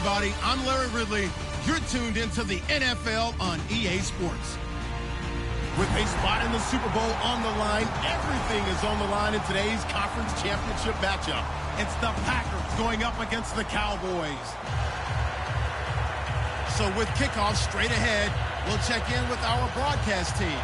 everybody. I'm Larry Ridley. You're tuned into the NFL on EA Sports. With a spot in the Super Bowl on the line, everything is on the line in today's conference championship matchup. It's the Packers going up against the Cowboys. So with kickoff straight ahead, we'll check in with our broadcast team.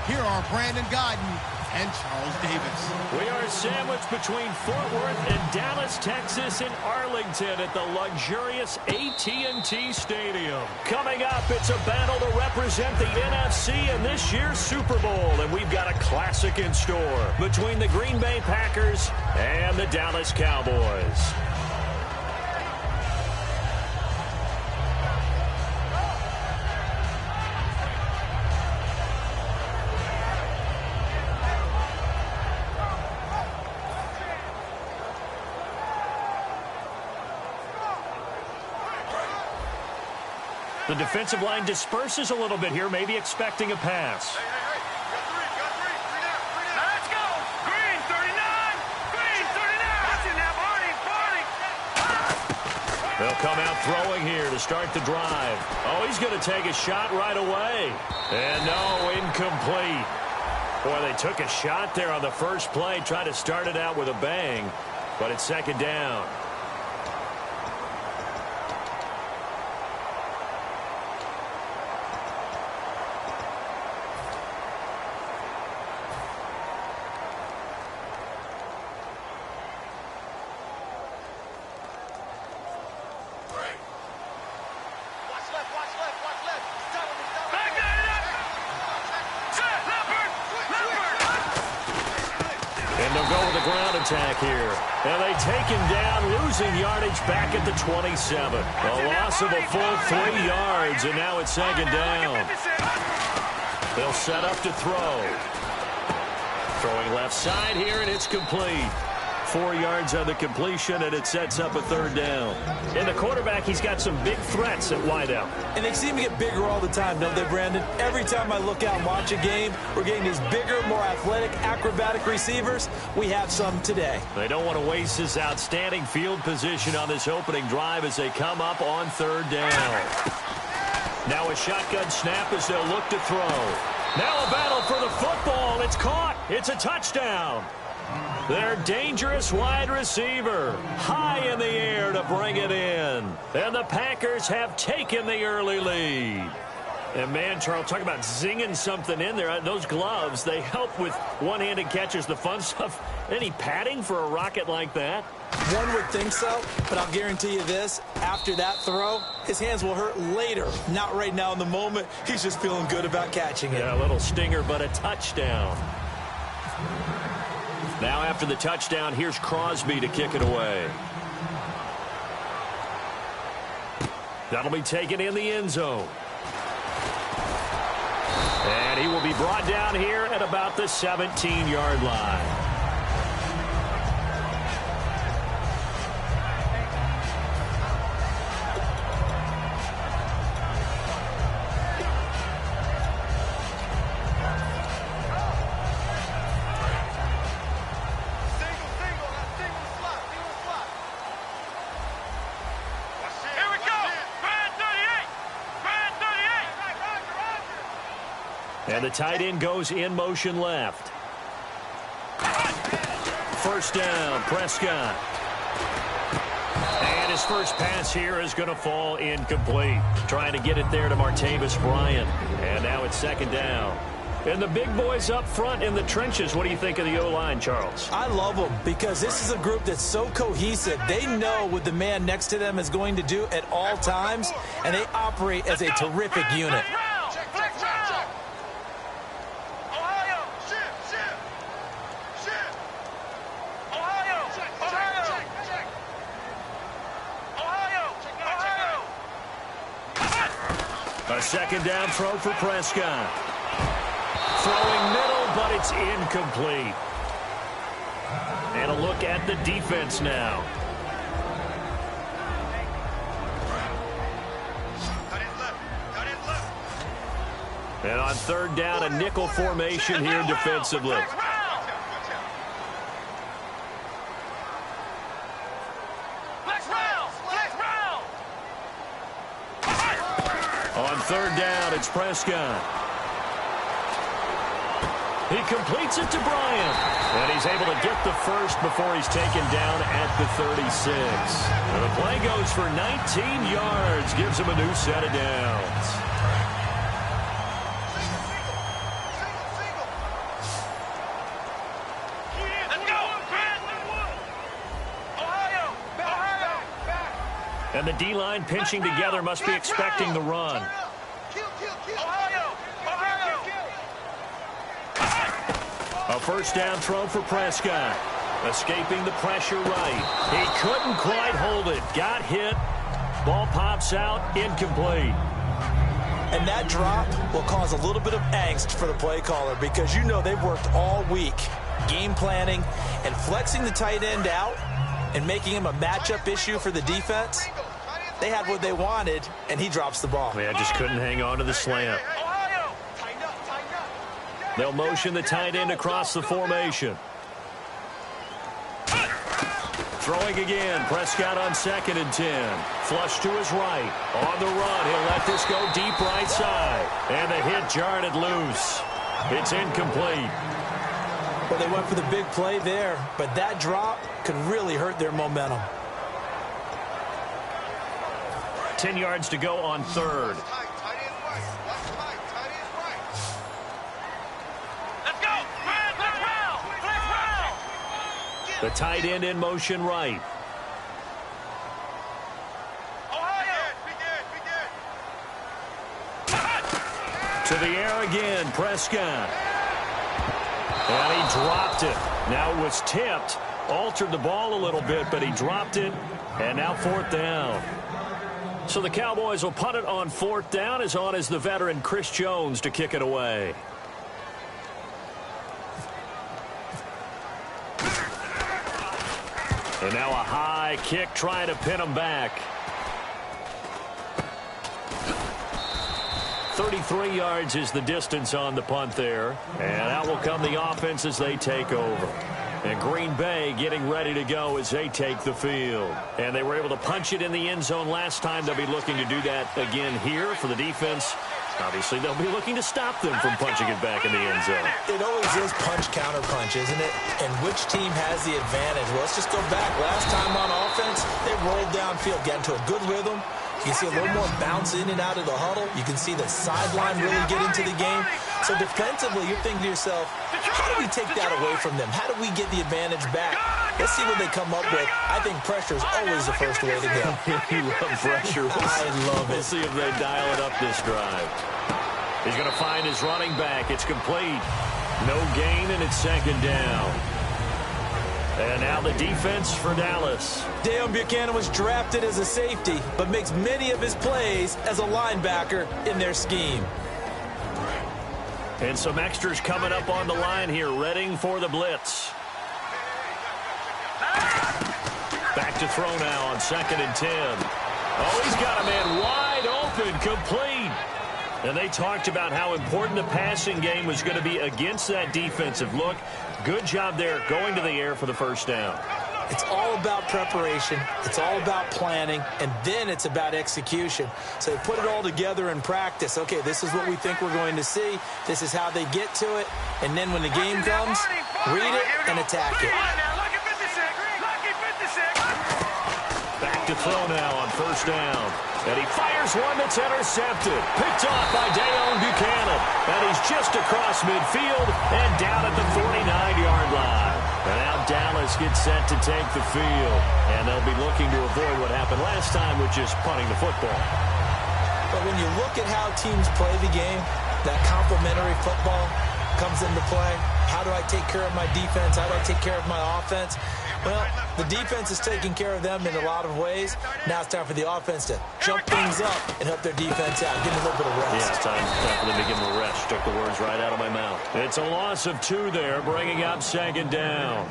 Here are Brandon Godden and Charles Davis. We are sandwiched between Fort Worth and Dallas, Texas, and Arlington at the luxurious AT&T Stadium. Coming up, it's a battle to represent the NFC in this year's Super Bowl, and we've got a classic in store between the Green Bay Packers and the Dallas Cowboys. The defensive line disperses a little bit here, maybe expecting a pass. Hey, got three. Now let's go. Green, 39. Green, 39. Watching now, Barney. They'll come out throwing here to start the drive. Oh, he's going to take a shot right away. And no, incomplete. Boy, they took a shot there on the first play, tried to start it out with a bang, but it's second down. Attack here. And they take him down, losing yardage back at the 27. A loss of a full 3 yards, and now it's second down. They'll set up to throw. Throwing left side here, and it's complete. 4 yards on the completion, and it sets up a third down. And the quarterback, he's got some big threats at wideout. And they seem to get bigger all the time, don't they, Brandon? Every time I look out and watch a game, we're getting these bigger, more athletic, acrobatic receivers. We have some today. They don't want to waste this outstanding field position on this opening drive as they come up on third down. Now a shotgun snap as they'll look to throw. Now a battle for the football. It's caught. It's a touchdown. Their dangerous wide receiver high in the air to bring it in. And the Packers have taken the early lead. And, man, Charles, talk about zinging something in there. Those gloves, they help with one-handed catches, the fun stuff. Any padding for a rocket like that? One would think so, but I'll guarantee you this. After that throw, his hands will hurt later. Not right now in the moment. He's just feeling good about catching it. Yeah, a little stinger, but a touchdown. Now after the touchdown, here's Crosby to kick it away. That'll be taken in the end zone. And he will be brought down here at about the 17-yard line. And the tight end goes in motion left. First down, Prescott. And his first pass here is going to fall incomplete. Trying to get it there to Martavis Bryant. And now it's second down. And the big boys up front in the trenches. What do you think of the O-line, Charles? I love them because this is a group that's so cohesive. They know what the man next to them is going to do at all times, and they operate as a terrific unit. A second down throw for Prescott. Throwing middle, but it's incomplete. And a look at the defense now. And on third down, a nickel formation here defensively. On third down, it's Prescott. He completes it to Bryant. And he's able to get the first before he's taken down at the 36. And the play goes for 19 yards. Gives him a new set of downs. And the D-line pinching together must be expecting the run. A first down throw for Prescott. Escaping the pressure right. He couldn't quite hold it. Got hit. Ball pops out. Incomplete. And that drop will cause a little bit of angst for the play caller because you know they've worked all week game planning and flexing the tight end out and making him a matchup issue for the defense. They had what they wanted, and he drops the ball. Yeah, just couldn't hang on to the slant. They'll motion the tight end across the formation. Throwing again. Prescott on 2nd and 10. Flush to his right. On the run. He'll let this go deep right side. And the hit jarred it loose. It's incomplete. Well, they went for the big play there, but that drop could really hurt their momentum. 10 yards to go on third. The tight end in motion right. To the air again, Prescott. And he dropped it. Now it was tipped. Altered the ball a little bit, but he dropped it. And now 4th down. So the Cowboys will punt it on 4th down. As on is the veteran Chris Jones to kick it away. And now a high kick trying to pin him back. 33 yards is the distance on the punt there. And out will come the offense as they take over. And Green Bay getting ready to go as they take the field. And they were able to punch it in the end zone last time. They'll be looking to do that again here for the defense. Obviously, they'll be looking to stop them from punching it back in the end zone. It always is punch-counter-punch, isn't it? And which team has the advantage? Well, let's just go back. Last time on offense, they rolled downfield, got into a good rhythm. You can see a little more bounce in and out of the huddle. You can see the sideline really get into the game. So defensively, you're thinking to yourself, how do we take that away from them? How do we get the advantage back? Let's see what they come up with. I think pressure is always the first way to go. You love pressure. I love it. We'll see if they dial it up this drive. He's going to find his running back. It's complete. No gain, and it's 2nd down. And now the defense for Dallas. Deion Buchanan was drafted as a safety, but makes many of his plays as a linebacker in their scheme. And some extras coming up on the line here, readying for the blitz. Back to throw now on 2nd and 10. Oh, he's got a man wide open, complete. And they talked about how important the passing game was going to be against that defensive look. Good job there going to the air for the first down. It's all about preparation. It's all about planning. And then it's about execution. So they put it all together in practice. Okay, this is what we think we're going to see. This is how they get to it. And then when the game comes, read it and attack it. Back to throw now on 1st down. And he fires one that's intercepted. Picked off by Deion Buchanan. And he's just across midfield and down at the 49-yard line. And now Dallas gets set to take the field. And they'll be looking to avoid what happened last time with just punting the football. But when you look at how teams play the game, that complementary football comes into play. How do I take care of my defense? How do I take care of my offense? Well, the defense is taking care of them in a lot of ways. Now it's time for the offense to jump things up and help their defense out. Give them a little bit of rest. Yeah, it's time for them to give them a rest. Took the words right out of my mouth. It's a loss of 2 there, bringing up 2nd down.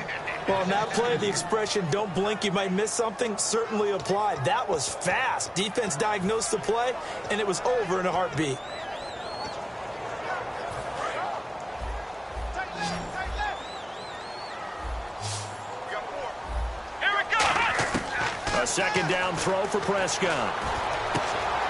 Well, in that play, the expression, don't blink, you might miss something, certainly applied. That was fast. Defense diagnosed the play, and it was over in a heartbeat. A 2nd down throw for Prescott.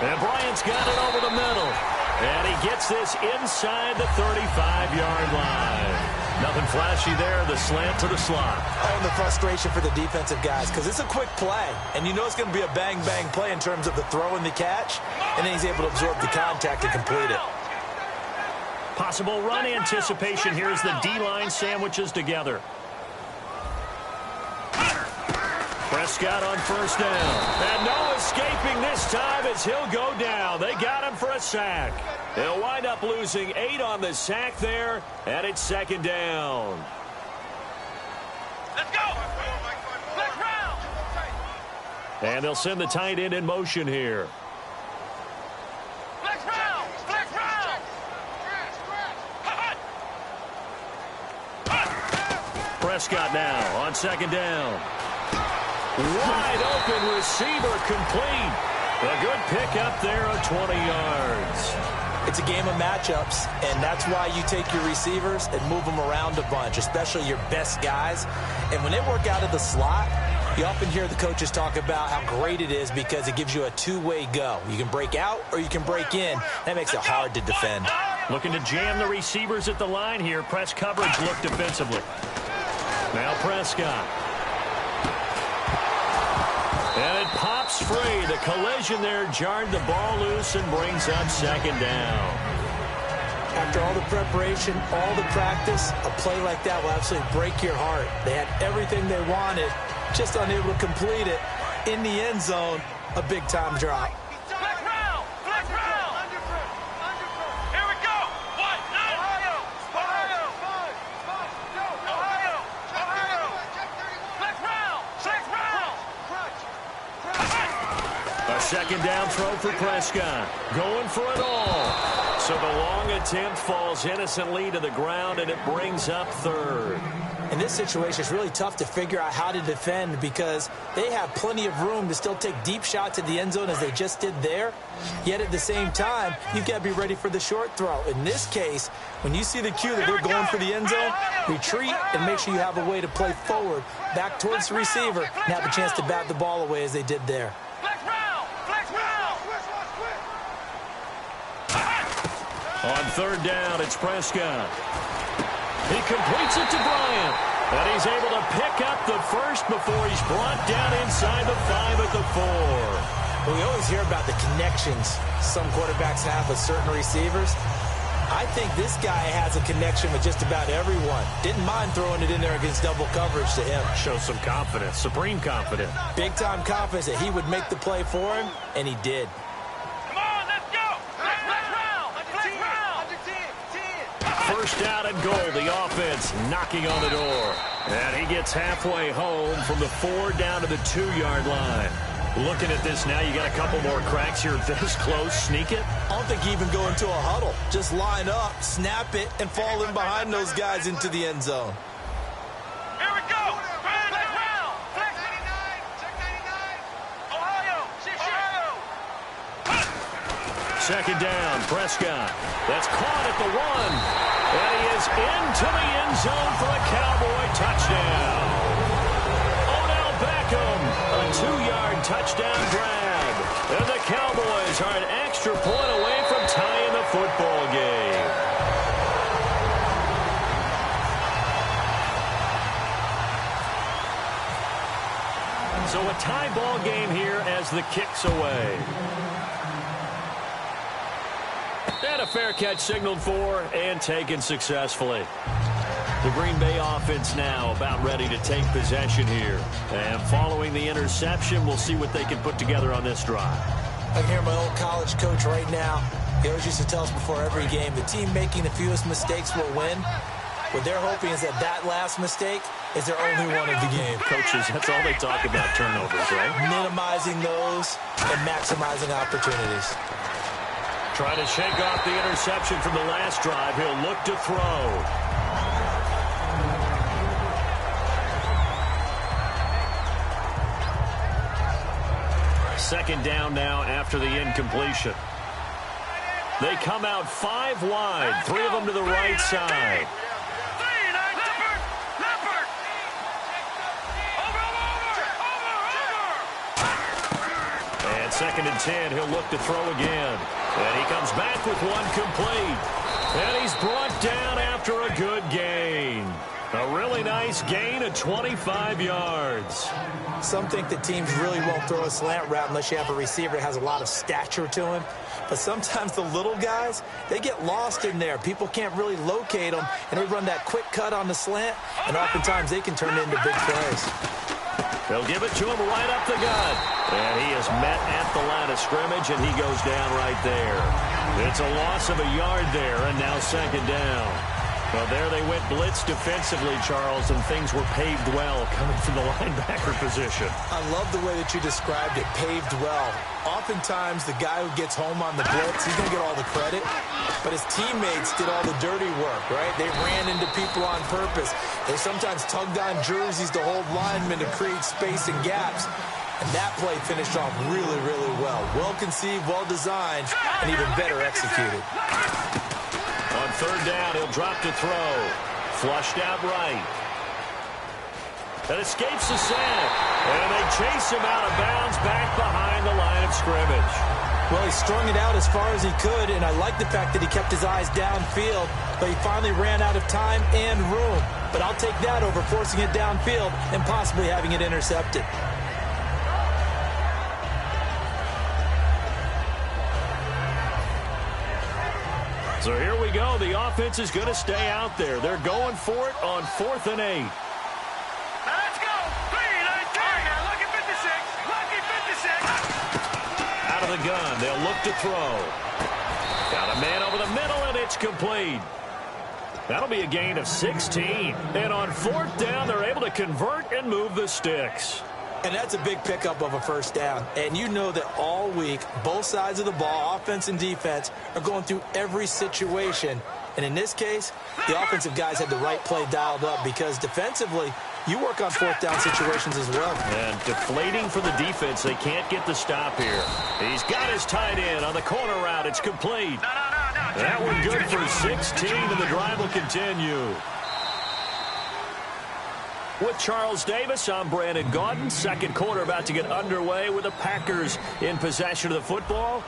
And Bryant's got it over the middle. And he gets this inside the 35-yard line. Nothing flashy there, the slant to the slot. And the frustration for the defensive guys, because it's a quick play. And you know it's going to be a bang-bang play in terms of the throw and the catch. And then he's able to absorb the contact and complete it. Possible run anticipation here as the D-line sandwiches together. Prescott on first down. And no escaping this time as he'll go down. They got him for a sack. They'll wind up losing 8 on the sack there, and it's second down. Let's go. Let's round. And they'll send the tight end in motion here. Let's round. Let's round. Prescott now on second down. Wide open receiver complete. A good pick up there of 20 yards. It's a game of matchups, and that's why you take your receivers and move them around a bunch, especially your best guys. And when they work out of the slot, you often hear the coaches talk about how great it is because it gives you a two-way go. You can break out or you can break in. That makes it hard to defend. Looking to jam the receivers at the line here. Press coverage look defensively. Now Prescott. And it pops free. The collision there jarred the ball loose and brings up second down. After all the preparation, all the practice, a play like that will absolutely break your heart. They had everything they wanted, just unable to complete it. In the end zone, a big-time drop. Let's round. Let's round. Here we go. What? Ohio. Ohio. Ohio. Ohio. Let's round. Let's round. A second down throw for Prescott. Going for it all. So the long attempt falls innocently to the ground, and it brings up third. In this situation, it's really tough to figure out how to defend because they have plenty of room to still take deep shots at the end zone as they just did there. Yet at the same time, you've got to be ready for the short throw. In this case, when you see the cue that they're going for the end zone, retreat and make sure you have a way to play forward, back towards the receiver, and have a chance to bat the ball away as they did there. On third down, it's Prescott. He completes it to Bryant. And he's able to pick up the first before he's brought down inside the 5 at the 4. Well, we always hear about the connections some quarterbacks have with certain receivers. I think this guy has a connection with just about everyone. Didn't mind throwing it in there against double coverage to him. Shows some confidence, supreme confidence. Big-time confidence that he would make the play for him, and he did. First down and goal, the offense knocking on the door. And he gets halfway home from the 4 down to the 2-yard line. Looking at this now, you got a couple more cracks here this close. Sneak it? I don't think you even go into a huddle. Just line up, snap it, and fall in behind those guys into the end zone. Here we go. Flex round. Flex 99. Check 99. Ohio. Ohio. Second down, Prescott. That's caught at the 1. And he is into the end zone for a Cowboy touchdown. Odell Beckham, a 2-yard touchdown grab. And the Cowboys are an extra point away from tying the football game. So a tie ball game here as the kick's away. And a fair catch signaled for and taken successfully. The Green Bay offense now about ready to take possession here. And following the interception, we'll see what they can put together on this drive. I can hear my old college coach right now. He always used to tell us before every game, the team making the fewest mistakes will win. What they're hoping is that last mistake is their only one of the game. Coaches, that's all they talk about, turnovers, right? Minimizing those and maximizing opportunities. Trying to shake off the interception from the last drive. He'll look to throw. Second down now after the incompletion. They come out 5 wide, 3 of them to the right side. 2nd and 10. He'll look to throw again. And he comes back with one complete. And he's brought down after a good gain. A really nice gain of 25 yards. Some think that teams really won't throw a slant route unless you have a receiver that has a lot of stature to him. But sometimes the little guys, they get lost in there. People can't really locate them, and they run that quick cut on the slant, and oftentimes they can turn it into big plays. They'll give it to him right up the gut. And he is met at the line of scrimmage, and he goes down right there. It's a loss of a yard there, and now 2nd down. Well, there they went blitz defensively, Charles, and things were paved well coming from the linebacker position. I love the way that you described it, paved well. Oftentimes, the guy who gets home on the blitz, he's going to get all the credit, but his teammates did all the dirty work, right? They ran into people on purpose. They sometimes tugged on jerseys to hold linemen to create space and gaps. And that play finished off really, really well. Well-conceived, well-designed, and even better executed. On 3rd down, he'll drop to throw. Flushed out right. And escapes the sack. And they chase him out of bounds back behind the line of scrimmage. Well, he strung it out as far as he could, and I like the fact that he kept his eyes downfield, but he finally ran out of time and room. But I'll take that over forcing it downfield and possibly having it intercepted. So here we go. The offense is going to stay out there. They're going for it on 4th and 8. Let's go. 3 and 10. Lucky 56. Lucky 56. Out of the gun. They'll look to throw. Got a man over the middle, and it's complete. That'll be a gain of 16. And on 4th down, they're able to convert and move the sticks. And that's a big pickup of a 1st down. And you know that all week, both sides of the ball, offense and defense, are going through every situation. And in this case, the offensive guys had the right play dialed up because defensively, you work on 4th down situations as well. And deflating for the defense. They can't get the stop here. He's got his tight end on the corner route. It's complete. That one good for 16, and the drive will continue. With Charles Davis, I'm Brandon Gaudin. 2nd quarter about to get underway with the Packers in possession of the football.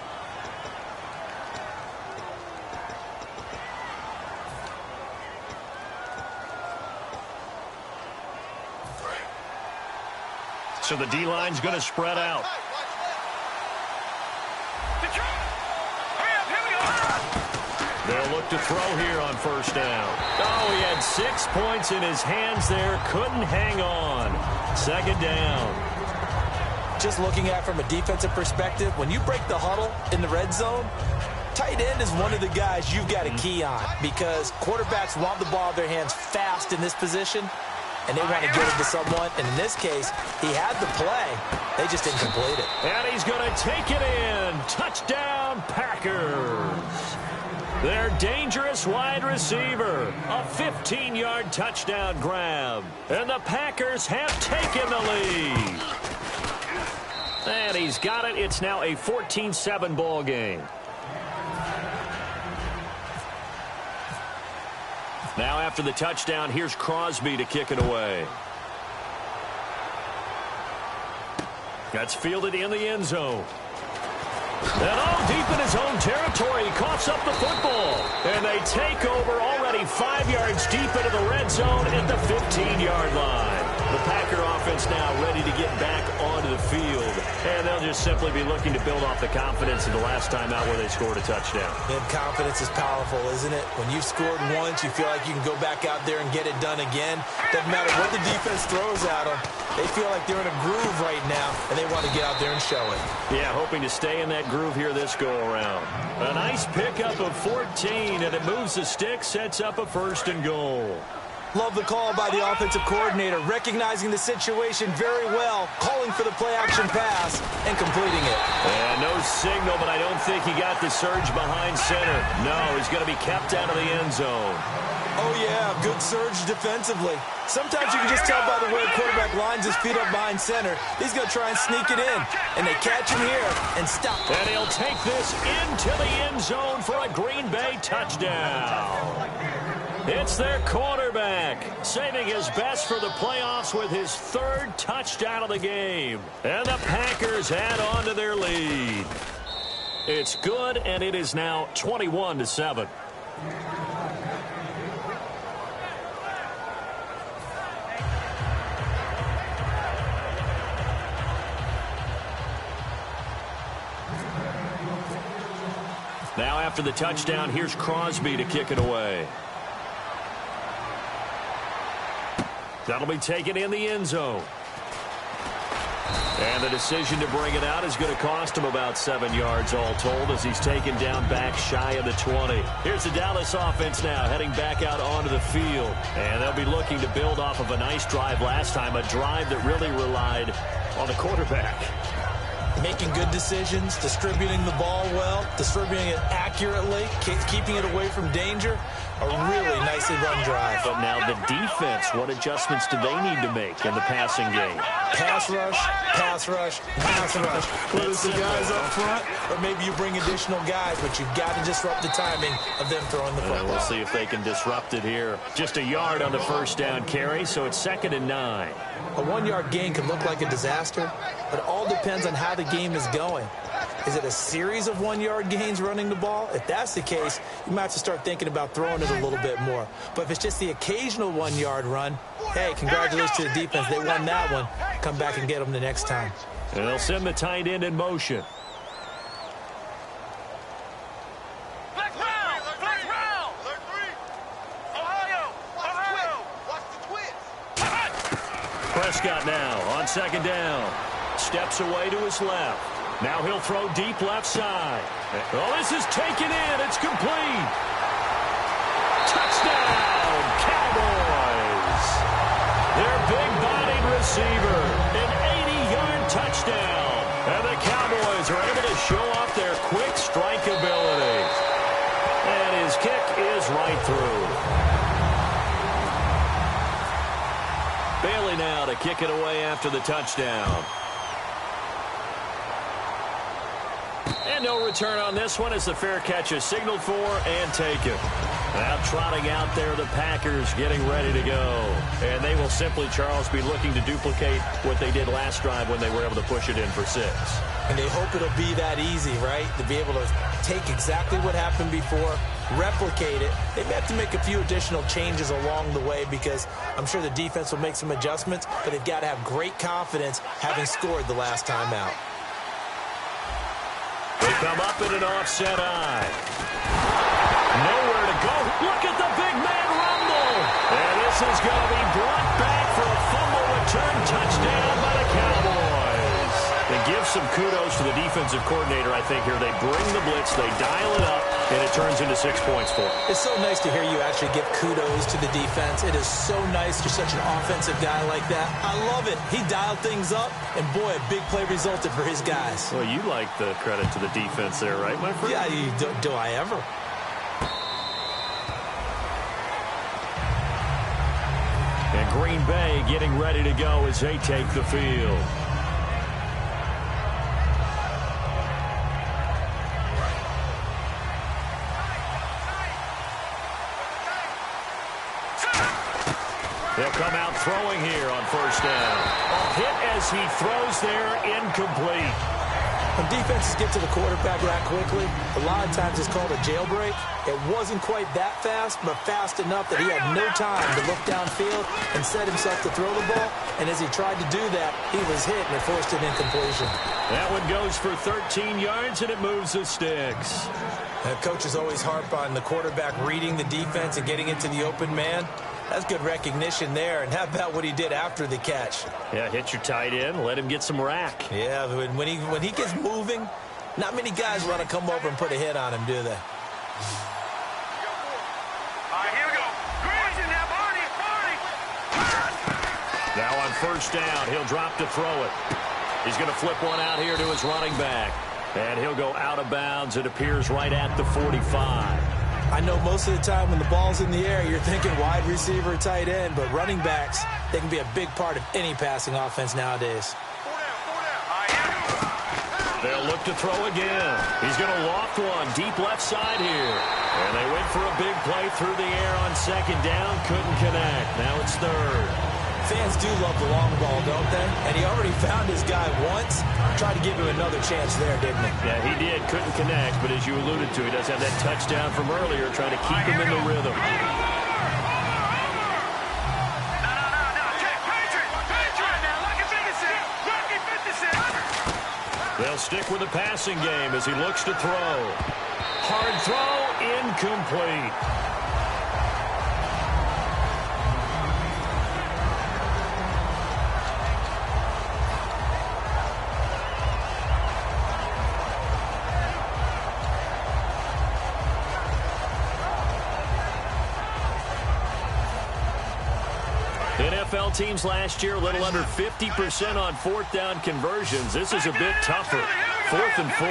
So the D-line's going to spread out. They'll look to throw here on 1st down. Oh, he had 6 points in his hands there. Couldn't hang on. 2nd down. Just looking at it from a defensive perspective, when you break the huddle in the red zone, tight end is one of the guys you've got to key on because quarterbacks want the ball in their hands fast in this position, and they want to get it to someone. And in this case, he had the play. They just didn't complete it. And he's going to take it in. Touchdown, Packers. Their dangerous wide receiver. A 15-yard touchdown grab. And the Packers have taken the lead. And he's got it. It's now a 14-7 ball game. Now after the touchdown, here's Crosby to kick it away. That's fielded in the end zone. And all deep in his own territory, he coughs up the football. And they take over already 5 yards deep into the red zone at the 15-yard line. The Packer offense now ready to get back onto the field. And they'll just simply be looking to build off the confidence of the last time out where they scored a touchdown. And confidence is powerful, isn't it? When you've scored once, you feel like you can go back out there and get it done again. Doesn't matter what the defense throws at them. They feel like they're in a groove right now, and they want to get out there and show it. Yeah, hoping to stay in that groove here this go-around. A nice pickup of 14, and it moves the stick, sets up a 1st and goal. Love the call by the offensive coordinator, recognizing the situation very well, calling for the play-action pass, and completing it. And no signal, but I don't think he got the surge behind center. No, he's going to be kept out of the end zone. Oh, yeah, good surge defensively. Sometimes you can just tell by the way a quarterback lines his feet up behind center. He's going to try and sneak it in. And they catch him here and stop him. And he'll take this into the end zone for a Green Bay touchdown. It's their quarterback, saving his best for the playoffs with his third touchdown of the game. And the Packers add on to their lead. It's good, and it is now 21-7. Now after the touchdown, here's Crosby to kick it away. That'll be taken in the end zone. And the decision to bring it out is going to cost him about 7 yards all told as he's taken down back shy of the 20. Here's the Dallas offense now heading back out onto the field. And they'll be looking to build off of a nice drive last time, a drive that really relied on the quarterback. Making good decisions, distributing the ball well, distributing it accurately, keeping it away from danger. A really nicely run drive. But now the defense, what adjustments do they need to make in the passing game? Pass rush, pass rush, pass rush. Whether it's the guys up front or maybe you bring additional guys, but you've got to disrupt the timing of them throwing the football. We'll see if they can disrupt it here. Just a yard on the first down carry, so it's 2nd and 9. A 1-yard gain can look like a disaster, but it all depends on how the game is going. Is it a series of 1-yard gains running the ball? If that's the case, you might have to start thinking about throwing it a little bit more. But if it's just the occasional 1-yard run, hey, congratulations to the defense. They won that one. Come back and get them the next time. And they'll send the tight end in motion. Flex round! Flex round! Ohio! Watch the twist! Prescott now on 2nd down. Steps away to his left. Now he'll throw deep left side. Oh, this is taken in. It's complete. Touchdown, Cowboys. Their big-bodied receiver, an 80-yard touchdown. And the Cowboys are able to show off their quick strike ability. And his kick is right through. Bailey now to kick it away after the touchdown. And no return on this one as the fair catch is signaled for and taken. Now trotting out there, the Packers getting ready to go. And they will simply, Charles, be looking to duplicate what they did last drive when they were able to push it in for 6. And they hope it'll be that easy, right? To be able to take exactly what happened before, replicate it. They may have to make a few additional changes along the way because I'm sure the defense will make some adjustments, but they've got to have great confidence having scored the last time out. They come up in an offset eye. Nowhere to go. Look at the big man rumble. And this is going to be brought back for a fumble return touchdown by the Cowboys. They give some kudos to the defensive coordinator, I think, here. They bring the blitz, they dial it up, and it turns into 6 points for them. It's so nice to hear you actually give kudos to the defense. It is so nice. You're such an offensive guy like that. I love it. He dialed things up, and boy, a big play resulted for his guys. Well, you like the credit to the defense there, right, my friend? Yeah, do I ever? And Green Bay getting ready to go as they take the field. They'll come out throwing here on first down. A hit as he throws there, incomplete. When defenses get to the quarterback that quickly, a lot of times it's called a jailbreak. It wasn't quite that fast, but fast enough that he had no time to look downfield and set himself to throw the ball. And as he tried to do that, he was hit and it forced an incompletion. That one goes for 13 yards, and it moves the sticks. Coaches always harp on the quarterback reading the defense and getting into the open man. That's good recognition there. And how about what he did after the catch? Yeah, hit your tight end, let him get some rack. Yeah, when he gets moving, not many guys want to come over and put a hit on him, do they? All right, here we go. Green's in there, Barney. Now on first down, he'll drop to throw it. He's going to flip one out here to his running back. And he'll go out of bounds. It appears right at the 45. I know most of the time when the ball's in the air, you're thinking wide receiver, tight end, but running backs, they can be a big part of any passing offense nowadays. The They'll look to throw again. He's going to loft one deep left side here. And they went for a big play through the air on second down. Couldn't connect. Now it's third. Fans do love the long ball, don't they? And he already found his guy once. Tried to give him another chance there, didn't he? Yeah, he did. Couldn't connect. But as you alluded to, he does have that touchdown from earlier, trying to keep him in the rhythm. They'll stick with the passing game as he looks to throw. Hard throw, incomplete. NFL teams last year, a little under 50% on fourth down conversions. This is a bit tougher. 4th and 4.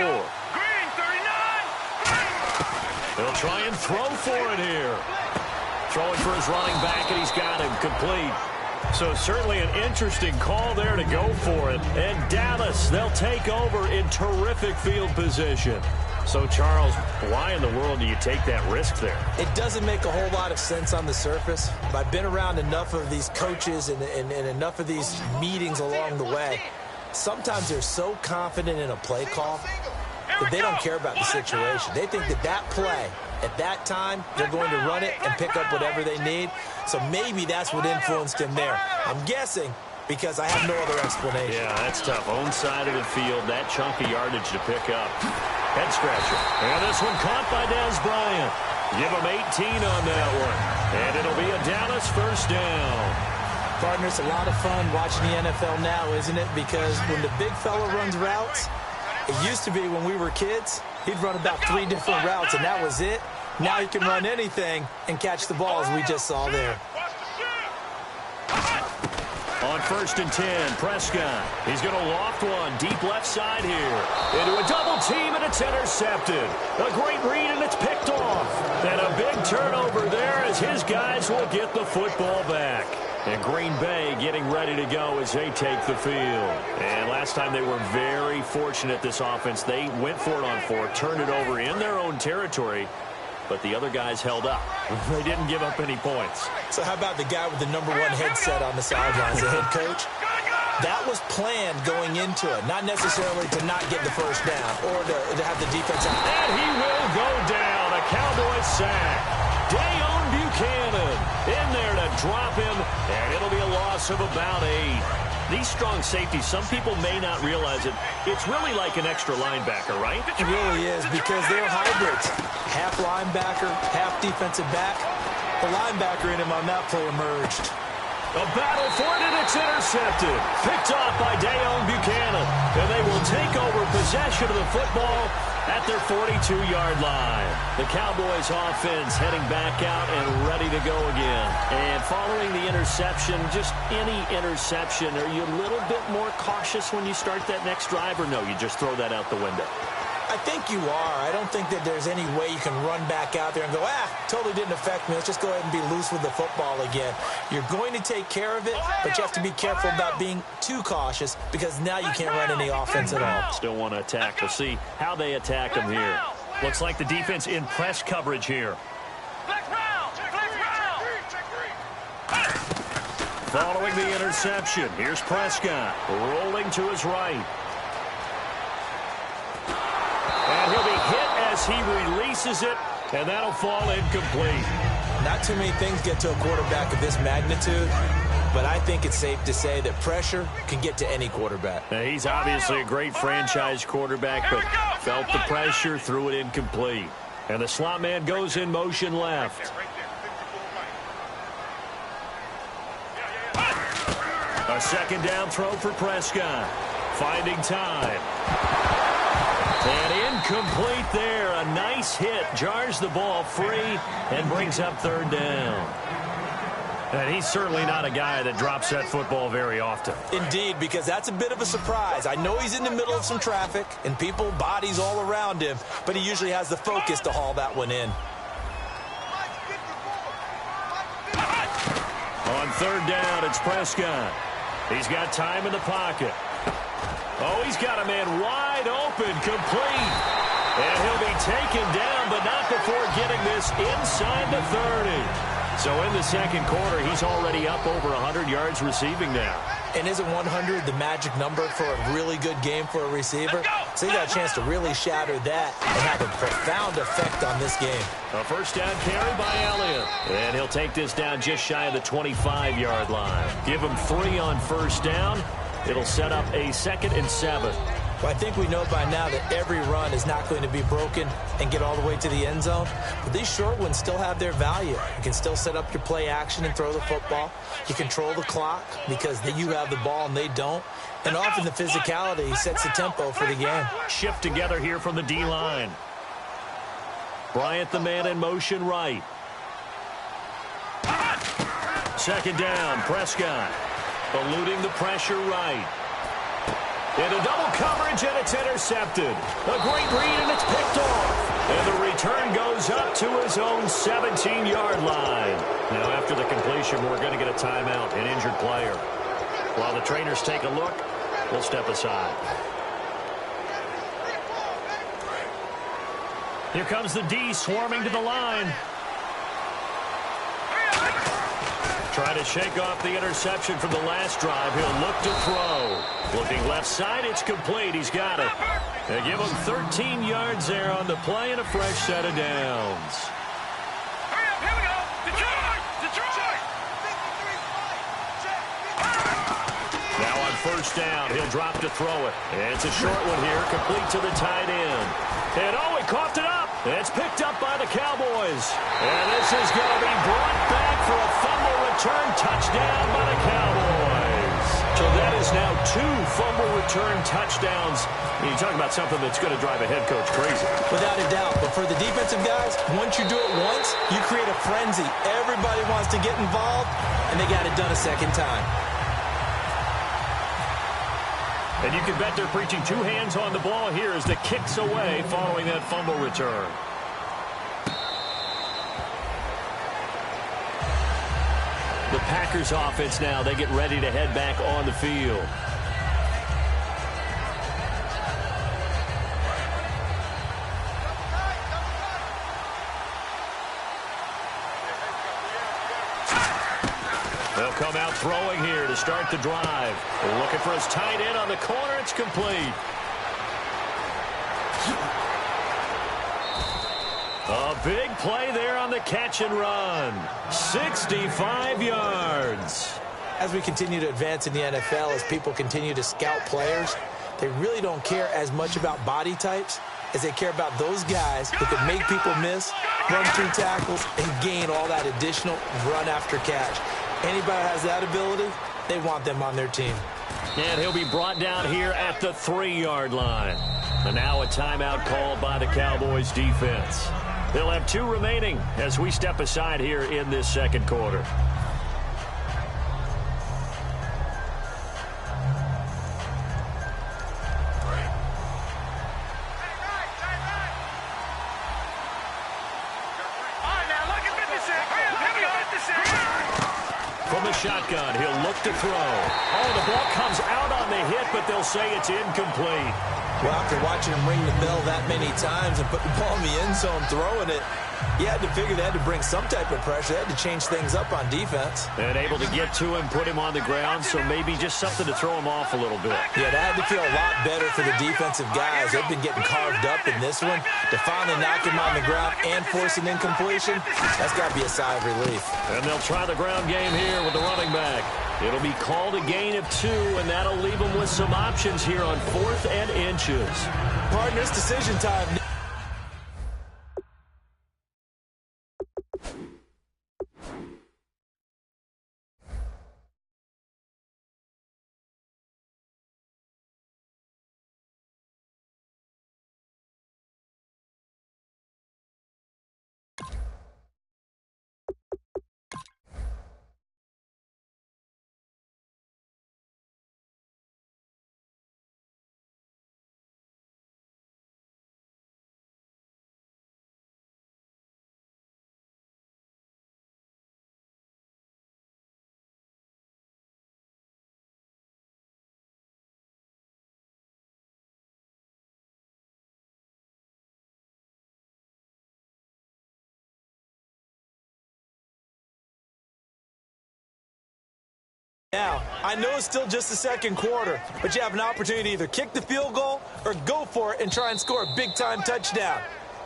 They'll try and throw for it here. Throwing for his running back, and he's got him complete. So certainly an interesting call there to go for it. And Dallas, they'll take over in terrific field position. So, Charles, why in the world do you take that risk there? It doesn't make a whole lot of sense on the surface. But I've been around enough of these coaches and enough of these meetings along the way. Sometimes they're so confident in a play call that they don't care about the situation. They think that play, at that time, they're going to run it and pick up whatever they need. So maybe that's what influenced him there. I'm guessing because I have no other explanation. Yeah, that's tough. Own side of the field, that chunk of yardage to pick up. Head scratcher. And this one caught by Dez Bryant. Give him 18 on that one. And it'll be a Dallas first down. Partner, it's a lot of fun watching the NFL now, isn't it? Because when the big fella runs routes, it used to be when we were kids, he'd run about 3 different routes, and that was it. Now he can run anything and catch the ball, as we just saw there. On 1st and 10, Prescott. He's going to loft one deep left side here. Into a double team, and it's intercepted. A great read, and it's picked off. And a big turnover there as his guys will get the football back. And Green Bay getting ready to go as they take the field. And last time they were very fortunate, this offense. They went for it on 4, turned it over in their own territory. But the other guys held up. They didn't give up any points. So how about the guy with the #1 headset on the sidelines, the head coach? That was planned going into it, not necessarily to not get the first down or to have the defense out. And he will go down. A Cowboys sack. Dayon Buchanan in there to drop him, and it'll be a loss of about 8. These strong safeties, some people may not realize it. It's really like an extra linebacker, right? It really is, because they're hybrids. Half linebacker, half defensive back. The linebacker in him on that play emerged. A battle for it, and it's intercepted. Picked off by Dayon Buchanan. And they will take over possession of the football at their 42-yard line. The Cowboys offense heading back out and ready to go again. And following the interception, just any interception, are you a little bit more cautious when you start that next drive, or no, you just throw that out the window? I think you are. I don't think that there's any way you can run back out there and go, totally didn't affect me. Let's just go ahead and be loose with the football again. You're going to take care of it, but you have to be careful about being too cautious because now you can't run any offense at all. Still want to attack. We'll see how they attack them here. Looks like the defense in press coverage here. Following the interception, here's Prescott rolling to his right. And he'll be hit as he releases it, and that'll fall incomplete. Not too many things get to a quarterback of this magnitude, but I think it's safe to say that pressure can get to any quarterback. Now, he's obviously a great franchise quarterback, but felt the pressure, threw it incomplete. And the slot man goes in motion left. A second down throw for Prescott. Finding time. And incomplete there. A nice hit. Jars the ball free and brings up 3rd down. And he's certainly not a guy that drops that football very often. Indeed, because that's a bit of a surprise. I know he's in the middle of some traffic and people, bodies all around him, but he usually has the focus to haul that one in. On 3rd down, it's Prescott. He's got time in the pocket. Oh, he's got a man wide wide open, complete. And he'll be taken down, but not before getting this inside the 30. So in the second quarter, he's already up over 100 yards receiving now. And isn't 100 the magic number for a really good game for a receiver? So he got a chance to really shatter that and have a profound effect on this game. A first down carry by Elliott. And he'll take this down just shy of the 25-yard line. Give him 3 on first down. It'll set up a 2nd and 7. Well, I think we know by now that every run is not going to be broken and get all the way to the end zone. But these short ones still have their value. You can still set up your play action and throw the football. You control the clock because you have the ball and they don't. And often the physicality sets the tempo for the game. Shift together here from the D-line. Bryant the man in motion right. Second down, Prescott. Eluding the pressure right. Into double coverage, and it's intercepted. A great read, and it's picked off. And the return goes up to his own 17-yard line. Now, after the completion, we're going to get a timeout, an injured player. While the trainers take a look, we'll step aside. Here comes the D swarming to the line. Try to shake off the interception from the last drive. He'll look to throw. Looking left side, it's complete. He's got it. They give him 13 yards there on the play and a fresh set of downs. Here we go. Detroit! Detroit! Now on first down, he'll drop to throw it. It's a short one here, complete to the tight end. And oh, he coughed it up. It's picked up by the Cowboys. And this is going to be brought back for a fumble return touchdown by the Cowboys. So that is now 2 fumble return touchdowns. You talk about something that's going to drive a head coach crazy. Without a doubt. But for the defensive guys, once you do it once, you create a frenzy. Everybody wants to get involved, and they got it done a second time. And you can bet they're preaching 2 hands on the ball here as the kick's away following that fumble return. The Packers offense now, they get ready to head back on the field. They'll come out throwing here to start the drive. They're looking for his tight end on the corner. It's complete. A big play there on the catch and run. 65 yards. As we continue to advance in the NFL, as people continue to scout players, they really don't care as much about body types as they care about those guys who can make people miss, run through tackles, and gain all that additional run after catch. Anybody has that ability, they want them on their team. And he'll be brought down here at the 3-yard line. And now a timeout called by the Cowboys defense. They'll have 2 remaining as we step aside here in this second quarter. From the shotgun, he'll look to throw. Oh, the ball comes out on the hit, but they'll say it's incomplete. Well, after watching him ring the bell that many times and put the ball in the end zone throwing it, you had to figure they had to bring some type of pressure. They had to change things up on defense. And able to get to him, put him on the ground, so maybe just something to throw him off a little bit. Yeah, that had to feel a lot better for the defensive guys. They've been getting carved up in this one. To finally knock him on the ground and force an incompletion, that's got to be a sigh of relief. And they'll try the ground game here with the running back. It'll be called a gain of 2, and that'll leave them with some options here on 4th and inches. Partner, it's decision time. Now, I know it's still just the second quarter, but you have an opportunity to either kick the field goal or go for it and try and score a big-time touchdown.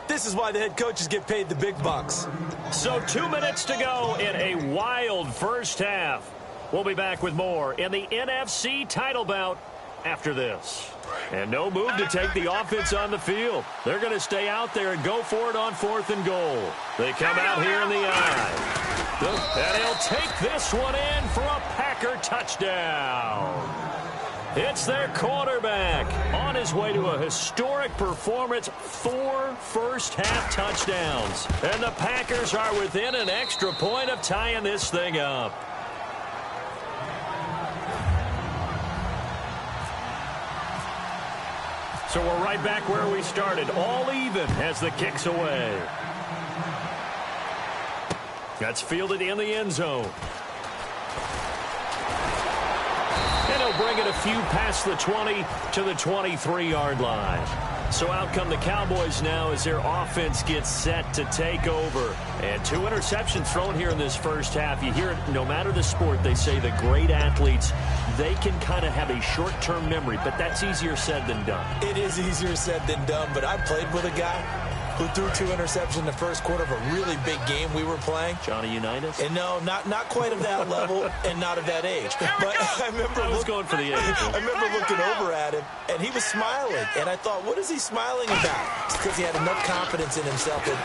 This is why the head coaches get paid the big bucks. So 2 minutes to go in a wild first half. We'll be back with more in the NFC title bout after this. And no move to take the offense on the field. They're going to stay out there and go for it on 4th and goal. They come out here in the eye. And he'll take this one in for a Packer touchdown. It's their quarterback on his way to a historic performance, 4 first-half touchdowns. And the Packers are within an extra point of tying this thing up. So we're right back where we started, all even as the kick's away. That's fielded in the end zone. And he'll bring it a few past the 20 to the 23-yard line. So out come the Cowboys now as their offense gets set to take over. And 2 interceptions thrown here in this first half. You hear it, no matter the sport, they say the great athletes, they can kind of have a short-term memory, but that's easier said than done. It is easier said than done, but I played with a guy who threw 2 interceptions in the first quarter of a really big game we were playing. Johnny Unitas? And no, not quite of that level and not of that age. But I remember going for the age. I remember looking over at him, and he was smiling. And I thought, what is he smiling about? It's because he had enough confidence in himself that,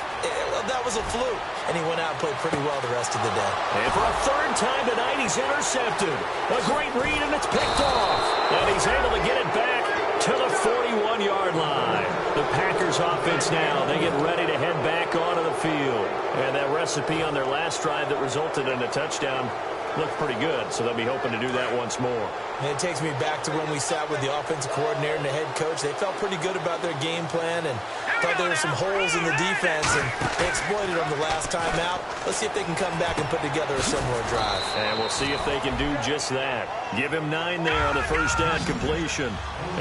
well, that was a fluke. And he went out and played pretty well the rest of the day. And for a 3rd time tonight, he's intercepted. A great read, and it's picked off. And he's able to get it back to the 41-yard line. The Packers offense now, they get ready to head back onto the field. And that recipe on their last drive that resulted in a touchdown looked pretty good, so they'll be hoping to do that once more. And it takes me back to when we sat with the offensive coordinator and the head coach. They felt pretty good about their game plan and thought there were some holes in the defense, and they exploited them the last time out. Let's see if they can come back and put together a similar drive. And we'll see if they can do just that. Give him 9 there on the first down completion.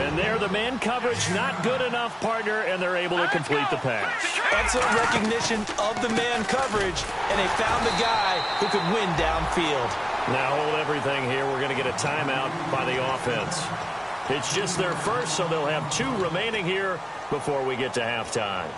And there, the man coverage not good enough, partner, and they're able to complete the pass. Excellent recognition of the man coverage, and they found the guy who could win downfield. Now hold everything here. We're going to get a timeout by the offense. It's just their first, so they'll have 2 remaining here before we get to halftime.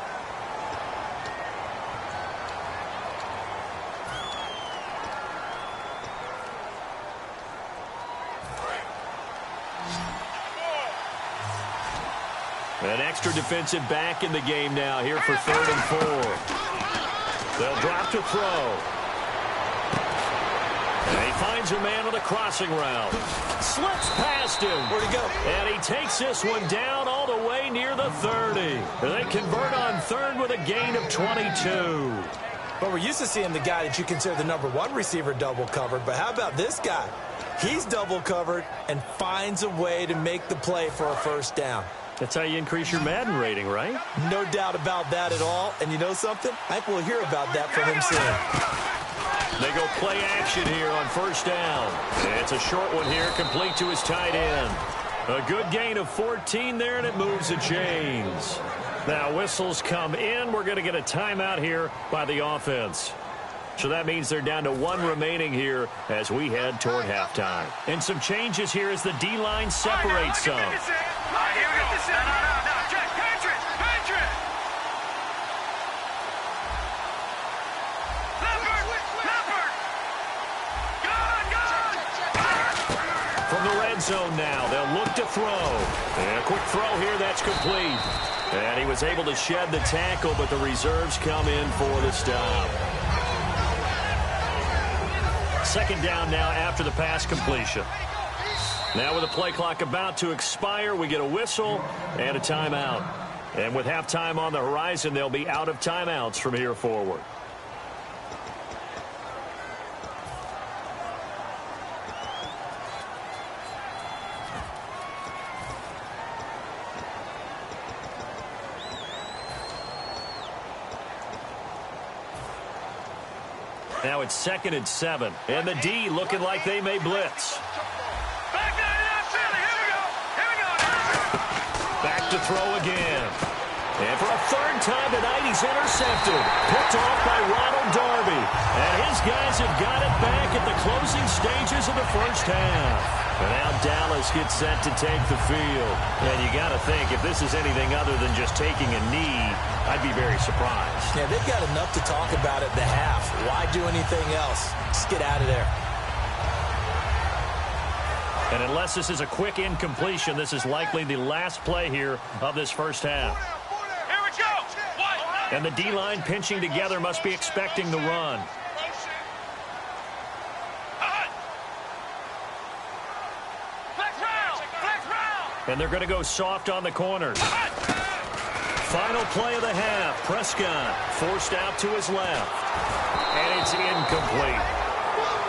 An extra defensive back in the game now here for 3rd and 4. They'll drop to throw. And he finds a man on the crossing route. Slips past him. Where'd he go? And he takes this one down all the way near the 30. And they convert on 3rd with a gain of 22. But we're used to seeing the guy that you consider the #1 receiver double covered. But how about this guy? He's double covered and finds a way to make the play for a first down. That's how you increase your Madden rating, right? No doubt about that at all. And you know something? I think we'll hear about that from him soon. They go play action here on first down. And it's a short one here, complete to his tight end. A good gain of 14 there, and it moves the chains. Now whistles come in. We're going to get a timeout here by the offense. So that means they're down to 1 remaining here as we head toward halftime. And some changes here as the D-line separates some. Here we go. No. Jack, Patrick. Leopard. Gone. From the red zone now, they'll look to throw. And a quick throw here, that's complete. And he was able to shed the tackle, but the reserves come in for the stop. 2nd down now after the pass completion. Now with the play clock about to expire, we get a whistle and a timeout. And with halftime on the horizon, they'll be out of timeouts from here forward. Now it's 2nd and 7. And the D looking like they may blitz. Back down to that Philly. Here we go. Back to throw again. And for a 3rd time tonight, he's intercepted. Picked off by Ronald Darby. And his guys have got it back at the closing stages of the first half. And now Dallas gets set to take the field. And you got to think, if this is anything other than just taking a knee, I'd be very surprised. Yeah, they've got enough to talk about at the half. Why do anything else? Just get out of there. And unless this is a quick incompletion, this is likely the last play here of this first half. Here we go. And the D-line pinching together must be expecting the run. And they're going to go soft on the corners. Final play of the half. Prescott forced out to his left. And it's incomplete.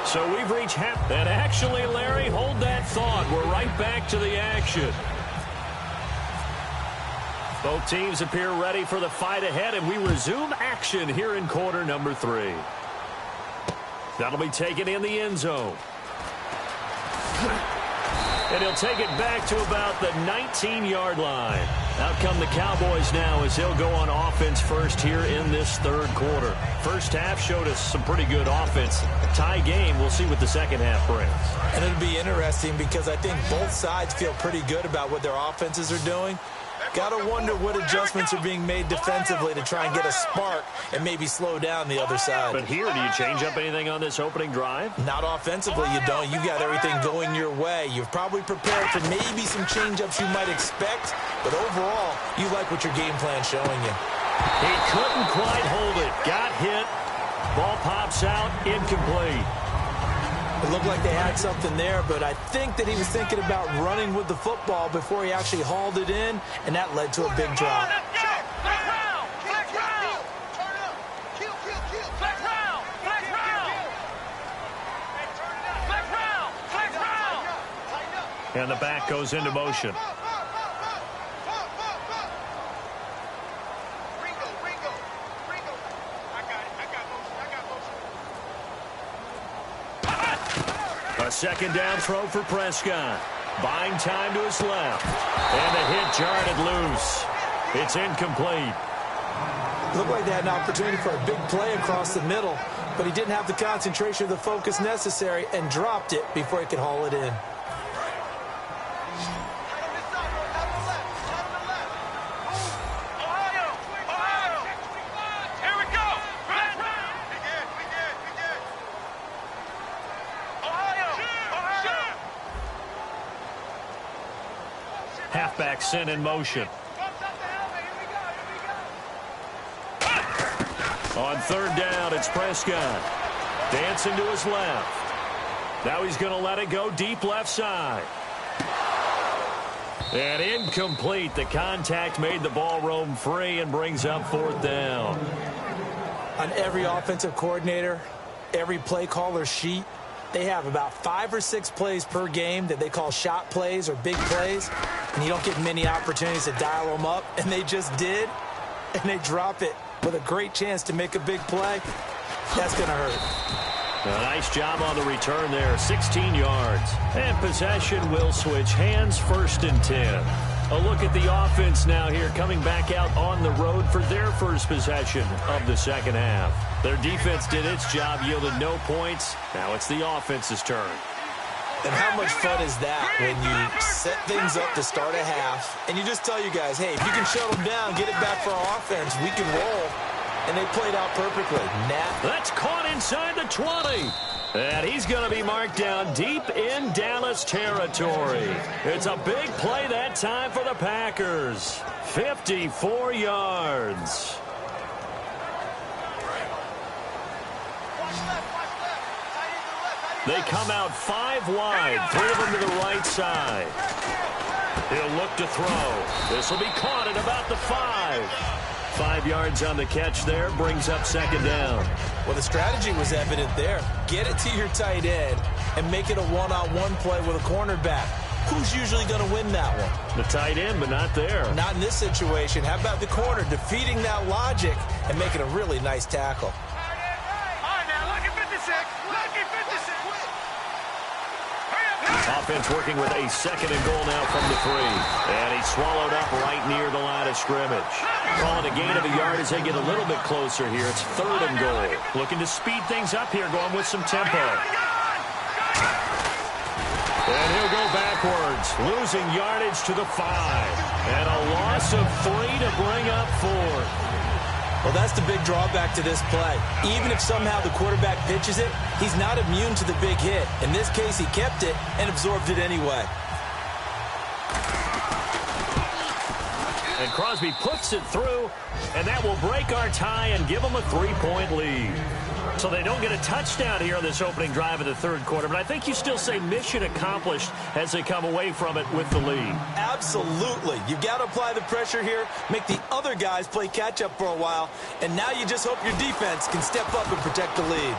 So we've reached half. And actually, Larry, hold that thought. We're right back to the action. Both teams appear ready for the fight ahead, and we resume action here in quarter number 3. That'll be taken in the end zone. And he'll take it back to about the 19-yard line. Out come the Cowboys now as they'll go on offense first here in this third quarter. First half showed us some pretty good offense. Tie game, we'll see what the second half brings. And it'll be interesting because I think both sides feel pretty good about what their offenses are doing. Got to wonder what adjustments are being made defensively to try and get a spark and maybe slow down the other side. But here, do you change up anything on this opening drive? Not offensively, you don't. You got everything going your way. You've probably prepared for maybe some change-ups you might expect, but overall, you like what your game plan's showing you. He couldn't quite hold it. Got hit. Ball pops out. Incomplete. It looked like they had something there, but I think that he was thinking about running with the football before he actually hauled it in, and that led to a big drop. And the back goes into motion. A second down throw for Prescott. Buying time to his left. And the hit jarred it loose. It's incomplete. Looked like they had an opportunity for a big play across the middle, but he didn't have the concentration or the focus necessary and dropped it before he could haul it in. Halfback sent in motion. On third down, it's Prescott. Dancing to his left. Now he's going to let it go deep left side. And incomplete. The contact made the ball roam free and brings up fourth down. On every offensive coordinator, every play caller sheet, they have about 5 or 6 plays per game that they call shot plays or big plays, and you don't get many opportunities to dial them up, and they just did, and they drop it with a great chance to make a big play. That's going to hurt. A nice job on the return there, 16 yards. And possession will switch hands, 1st and 10. A look at the offense now here, coming back out on the road for their first possession of the second half. Their defense did its job, yielded no points. Now it's the offense's turn. And how much fun is that when you set things up to start a half, and you just tell you guys, hey, if you can shut them down, get it back for our offense, we can roll. And they played out perfectly. That's caught inside the 20. And he's going to be marked down deep in Dallas territory. It's a big play that time for the Packers. 54 yards. They come out 5 wide, 3 of them to the right side. He'll look to throw. This will be caught at about the 5. 5 yards on the catch there, brings up second down. Well, the strategy was evident there. Get it to your tight end and make it a one-on-one play with a cornerback. Who's usually going to win that one? The tight end, but not there. Not in this situation. How about the corner defeating that logic and making a really nice tackle? All right, now, lucky 56. Lucky 56. Hurry up, Offense working with a 2nd and goal now from the 3. And he's swallowed up right near the line of scrimmage. Calling a gain of a yard as they get a little bit closer here. It's 3rd and goal. Looking to speed things up here, going with some tempo. And he'll go backwards, losing yardage to the 5. And a loss of 3 to bring up 4th. Well, that's the big drawback to this play. Even if somehow the quarterback pitches it, he's not immune to the big hit. In this case, he kept it and absorbed it anyway. And Crosby puts it through, and that will break our tie and give them a 3-point lead. So they don't get a touchdown here on this opening drive of the 3rd quarter, but I think you still say mission accomplished as they come away from it with the lead. Absolutely. You've got to apply the pressure here, make the other guys play catch-up for a while, and now you just hope your defense can step up and protect the lead.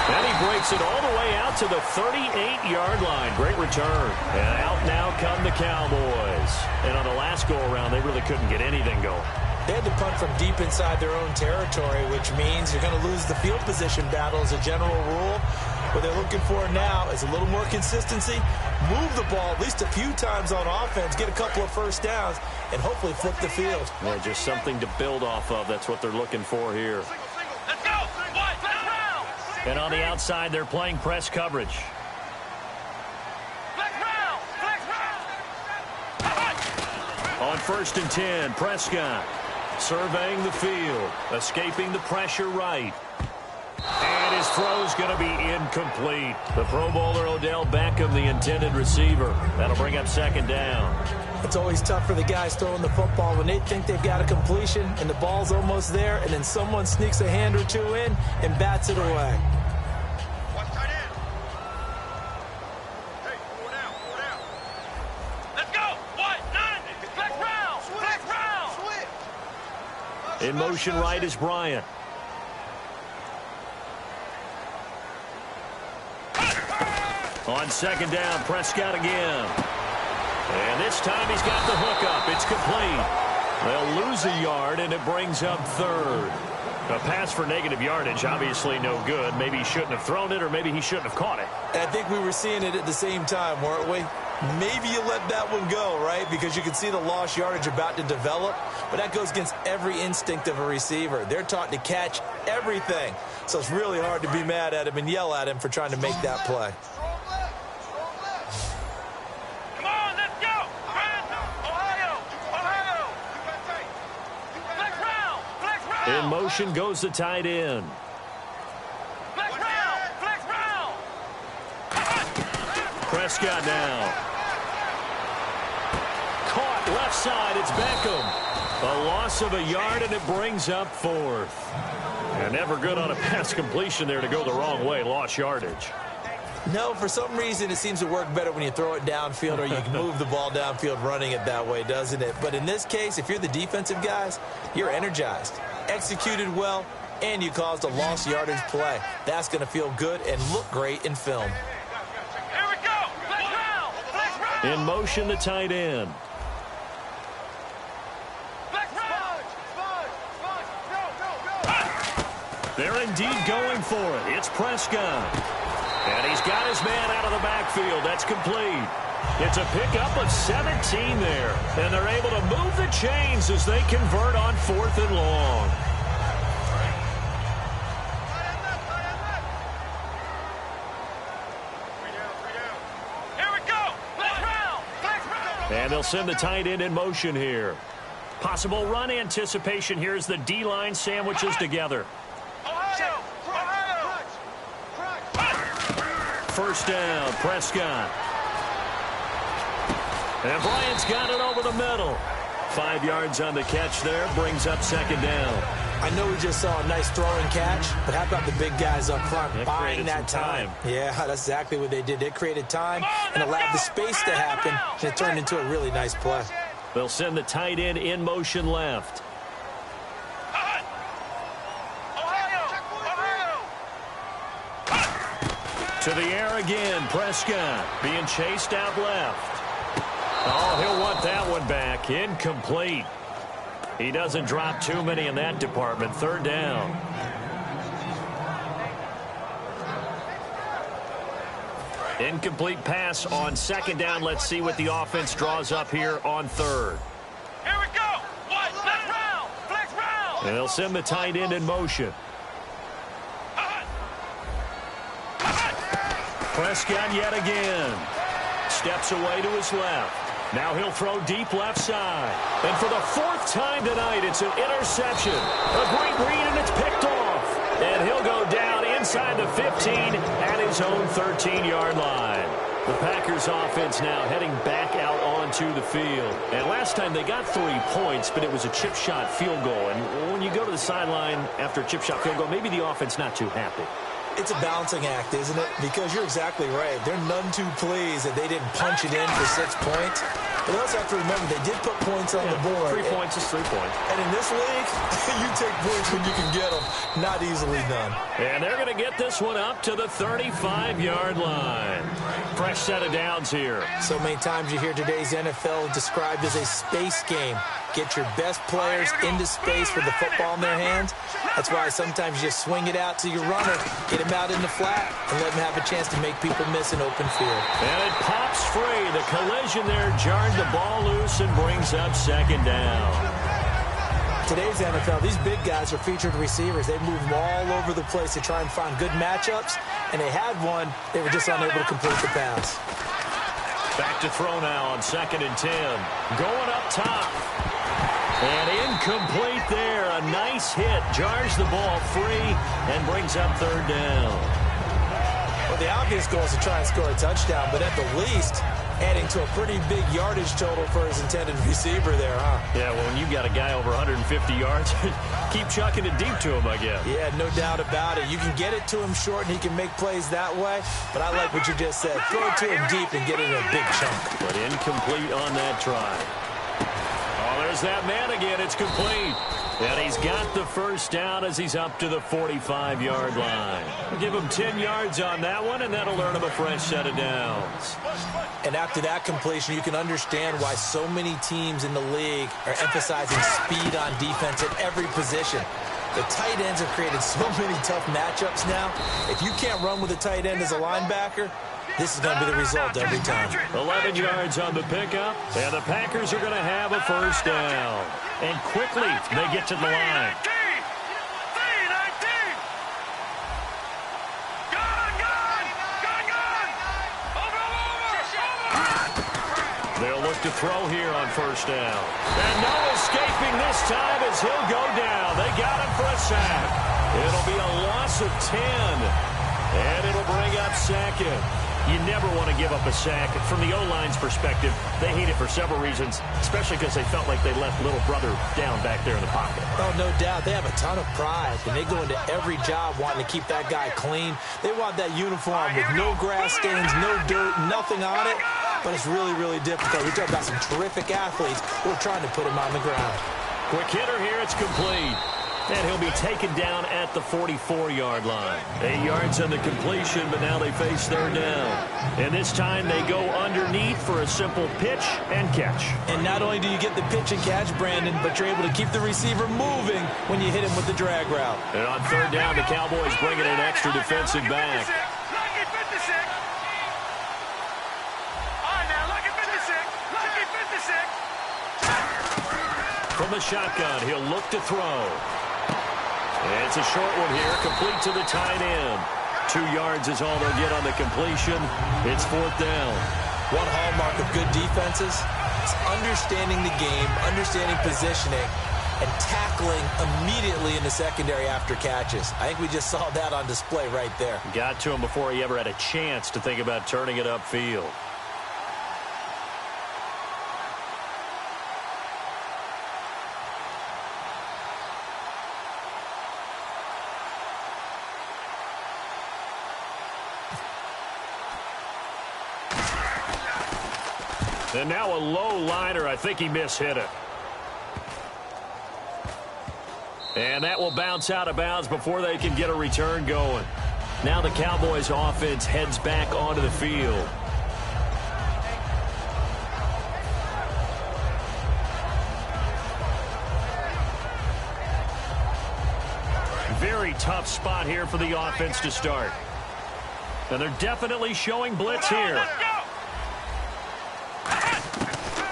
And he breaks it all the way out to the 38-yard line. Great return. And out now come the Cowboys. And on the last go-around, they really couldn't get anything going. They had to punt from deep inside their own territory, which means you're going to lose the field position battle as a general rule. What they're looking for now is a little more consistency, move the ball at least a few times on offense, get a couple of first downs, and hopefully flip the field. Yeah, just something to build off of. That's what they're looking for here. Let's go. And on the outside, they're playing press coverage. On 1st and 10, Prescott surveying the field, escaping the pressure right. And his throw's going to be incomplete. The Pro Bowler Odell Beckham, the intended receiver. That'll bring up 2nd down. It's always tough for the guys throwing the football when they think they've got a completion and the ball's almost there, and then someone sneaks a hand or two in and bats it away. Watch tight end. Hey, 4 down. Let's go. What? 90. Flex round. In motion right is Bryant. On 2nd down, Prescott again. And this time he's got the hook up. It's complete. They'll lose a yard, and it brings up 3rd. A pass for negative yardage, obviously no good. Maybe he shouldn't have thrown it, or maybe he shouldn't have caught it. And I think we were seeing it at the same time, weren't we? Maybe you let that one go, right? Because you can see the lost yardage about to develop. But that goes against every instinct of a receiver. They're taught to catch everything. So it's really hard to be mad at him and yell at him for trying to make that play. Come on, let's go. Ohio. Flex round. In motion goes the tight end. Flex round. Prescott now. Caught left side. It's Beckham. A loss of a yard, and it brings up 4th. And never good on a pass completion there to go the wrong way. Lost yardage. No, for some reason, it seems to work better when you throw it downfield or you can move the ball downfield running it that way, doesn't it? But in this case, if you're the defensive guys, you're energized, executed well, and you caused a lost yardage play. That's going to feel good and look great in film. Here we go. Flex round. In motion, the tight end. They're indeed going for it. It's Prescott. And he's got his man out of the backfield. That's complete. It's a pickup of 17 there. And they're able to move the chains as they convert on 4th and long. Here we go. Flex round. And they'll send the tight end in motion here. Possible run anticipation here as the D-line sandwiches together. Ohio. 1st down, Prescott. And Bryant's got it over the middle. 5 yards on the catch there, brings up 2nd down. I know we just saw a nice throw and catch, but how about the big guys up front buying that time? Yeah, that's exactly what they did. They created time and allowed the space to happen, and it turned into a really nice play. They'll send the tight end in motion left. To the air again, Prescott being chased out left. Oh, he'll want that one back. Incomplete. He doesn't drop too many in that department. 3rd down. Incomplete pass on second down. Let's see what the offense draws up here on third. Here we go. What? Flex round. Flex round. And they'll send the tight end in motion. Prescott yet again. Steps away to his left. Now he'll throw deep left side. And for the fourth time tonight, it's an interception. A great read, and it's picked off. And he'll go down inside the 15 at his own 13-yard line. The Packers offense now heading back out onto the field. And last time they got 3 points, but it was a chip shot field goal. And when you go to the sideline after a chip shot field goal, maybe the offense not too happy. It's a balancing act, isn't it? Because you're exactly right. They're none too pleased that they didn't punch it in for 6 points. But they also have to remember they did put points on the board. 3 points is 3 points. And in this league, you take points when you can get them. Not easily done. And they're going to get this one up to the 35-yard line. Fresh set of downs here. So many times you hear today's NFL described as a space game. Get your best players into space with the football in their hands. That's why sometimes you just swing it out to your runner, get him out in the flat, and let him have a chance to make people miss an open field. And it pops free. The collision there jarred the ball loose and brings up second down. Today's NFL, these big guys are featured receivers. They move them all over the place to try and find good matchups, and they had one. They were just unable to complete the pass. Back to throw now on 2nd and 10. Going up top. And incomplete there. A nice hit. Jars the ball free and brings up 3rd down. Well, the obvious goal is to try and score a touchdown, but at the least, adding to a pretty big yardage total for his intended receiver there, huh? Yeah, well, when you got a guy over 150 yards, keep chucking it deep to him, I guess. Yeah, no doubt about it. You can get it to him short, and he can make plays that way, but I like what you just said. Throw it to him deep and get it in a big chunk. But incomplete on that try. Oh, there's that man again. It's complete. And he's got the first down as he's up to the 45-yard line. We'll give him 10 yards on that one, and that'll earn him a fresh set of downs. And after that completion, you can understand why so many teams in the league are emphasizing speed on defense at every position. The tight ends have created so many tough matchups now. If you can't run with a tight end as a linebacker, this is going to be the result every time. 11 yards on the pickup, and the Packers are going to have a first down. And quickly, they get to the line. They'll look to throw here on first down. And no escaping this time as he'll go down. They got him for a sack. It'll be a loss of 10. And it'll bring up second. You never want to give up a sack. From the O-line's perspective, they hate it for several reasons, especially because they felt like they left little brother down back there in the pocket. Oh, no doubt. They have a ton of pride, and they go into every job wanting to keep that guy clean. They want that uniform with no grass stains, no dirt, nothing on it. But it's really, really difficult. We talk about some terrific athletes who are trying to put him on the ground. Quick hitter here. It's complete. And he'll be taken down at the 44-yard line. 8 yards on the completion, but now they face 3rd down. And this time they go underneath for a simple pitch and catch. And not only do you get the pitch and catch, Brandon, but you're able to keep the receiver moving when you hit him with the drag route. And on 3rd down, the Cowboys bring in an extra defensive back. From the shotgun, he'll look to throw. It's a short one here, complete to the tight end. 2 yards is all they'll get on the completion. It's 4th down. One hallmark of good defenses is understanding the game, understanding positioning, and tackling immediately in the secondary after catches. I think we just saw that on display right there. Got to him before he ever had a chance to think about turning it upfield. And now a low liner. I think he mishit it. And that will bounce out of bounds before they can get a return going. Now the Cowboys offense heads back onto the field. Very tough spot here for the offense to start. And they're definitely showing blitz here.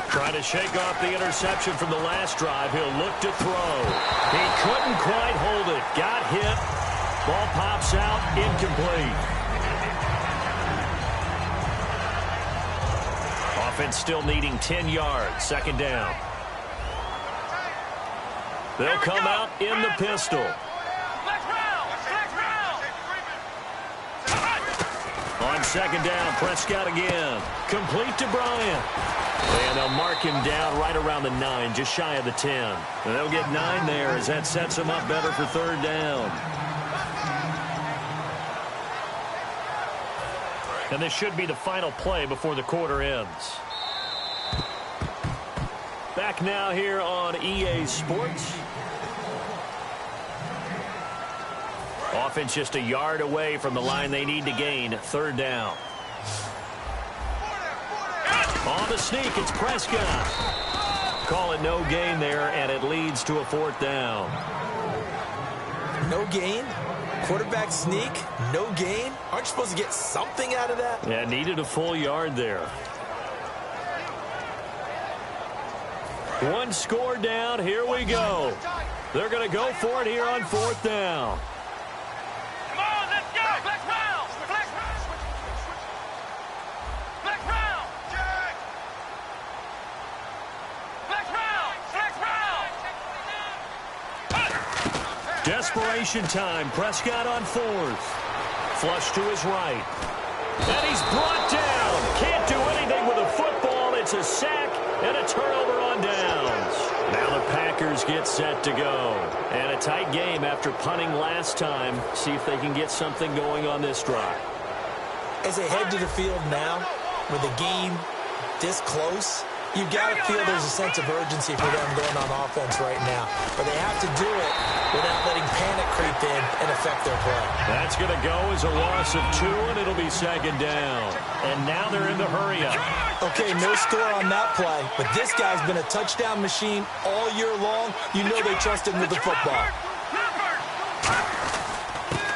Trying to shake off the interception from the last drive. He'll look to throw. He couldn't quite hold it. Got hit. Ball pops out. Incomplete. Offense still needing 10 yards. Second down. They'll come out in the pistol. On second down, Prescott again. Complete to Bryant. And they'll mark him down right around the 9, just shy of the 10. And they'll get 9 there as that sets them up better for third down. And this should be the final play before the quarter ends. Back now here on EA Sports. Offense just a yard away from the line they need to gain. Third down. On the sneak, it's Prescott. Call it no gain there, and it leads to a fourth down. No gain? Quarterback sneak? No gain? Aren't you supposed to get something out of that? Yeah, needed a full yard there. One score down. Here we go. They're going to go for it here on fourth down. Come on, let's go. Flex round. Flex round. Flex round. Flex round. Flex round. Desperation time. Prescott on fourth. Flush to his right. And he's brought down. Can't do anything with a football. It's a sack and a turnover on downs. Now the Packers get set to go. And a tight game after punting last time. See if they can get something going on this drive. As they head to the field now, with the game this close, you've got to feel there's a sense of urgency for them going on offense right now. But they have to do it without letting panic creep in and affect their play. That's going to go as a loss of 2, and it'll be second down. And now they're in the hurry-up. Okay, no score on that play, but this guy's been a touchdown machine all year long. You know they trust him with the football.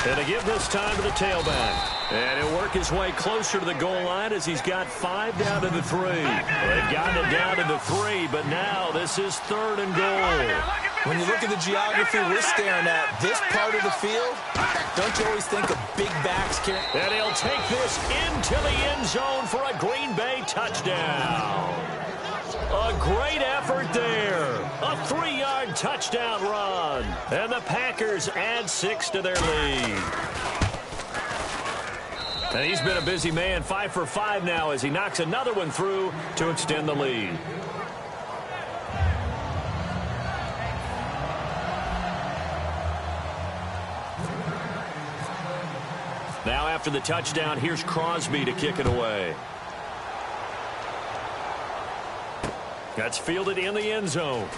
And to give this time to the tailback. And he'll work his way closer to the goal line as he's got 5 down to the 3. They've gotten it down to the 3, but now this is third and goal. When you look at the geography we're staring at, this part of the field, don't you always think of big backs carrying? And he'll take this into the end zone for a Green Bay touchdown. A great effort there. A 3-yard touchdown run. And the Packers add 6 to their lead. And he's been a busy man, 5 for 5 now as he knocks another one through to extend the lead. Now after the touchdown, here's Crosby to kick it away. That's fielded in the end zone.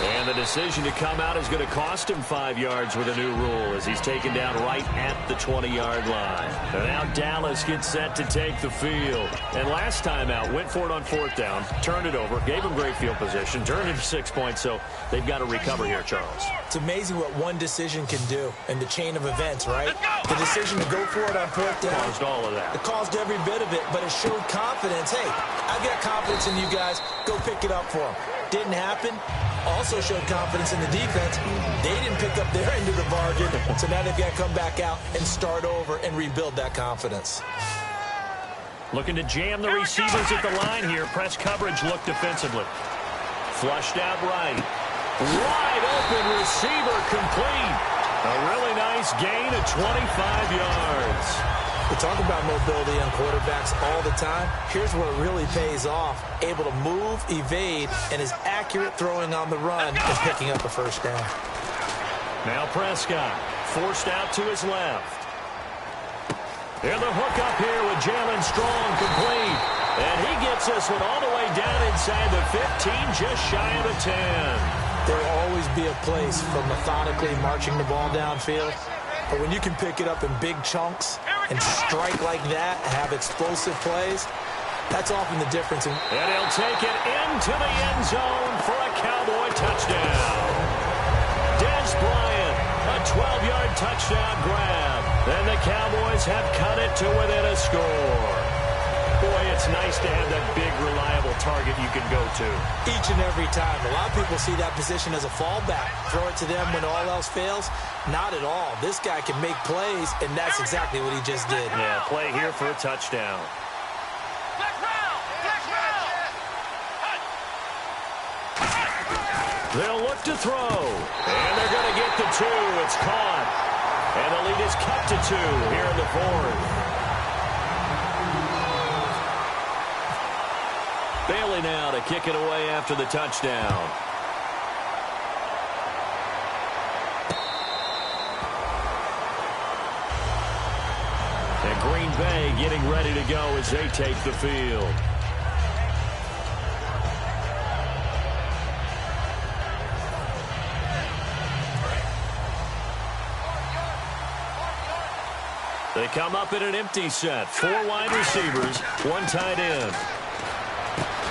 And the decision to come out is going to cost him 5 yards with a new rule as he's taken down right at the 20-yard line. And now Dallas gets set to take the field. And last time out, went for it on fourth down, turned it over, gave him great field position, turned it 6 points, so they've got to recover here, Charles. It's amazing what one decision can do in the chain of events, right? The decision to go for it on fourth down. Caused all of that. It caused every bit of it, but it showed confidence. Hey, I've got confidence in you guys. Go pick it up for them. Didn't happen. Also showed confidence in the defense. They didn't pick up their end of the bargain, so now they've got to come back out and start over and rebuild that confidence. Looking to jam the receivers at the line here. Press coverage look defensively. Flushed out right. Wide open receiver complete. A really nice gain of 25 yards. We talk about mobility on quarterbacks all the time. Here's where it really pays off. Able to move, evade, and is accurate throwing on the run and picking up a first down. Now Prescott forced out to his left. And the hook up here with Jalen Strong complete. And he gets this one all the way down inside the 15, just shy of the 10. There will always be a place for methodically marching the ball downfield. But when you can pick it up in big chunks and strike like that and have explosive plays, that's often the difference. And he'll take it into the end zone for a Cowboy touchdown. Des Bryant, a 12-yard touchdown grab. And the Cowboys have cut it to within a score. Boy, it's nice to have that big, reliable target you can go to. Each and every time. A lot of people see that position as a fallback. Throw it to them when all else fails. Not at all. This guy can make plays, and that's exactly what he just did. Yeah, play here for a touchdown. They'll look to throw. And they're going to get the 2. It's caught. And the lead is cut to 2 here in the 4th. Bailey now to kick it away after the touchdown. And Green Bay getting ready to go as they take the field. They come up in an empty set. 4 wide receivers, 1 tight end.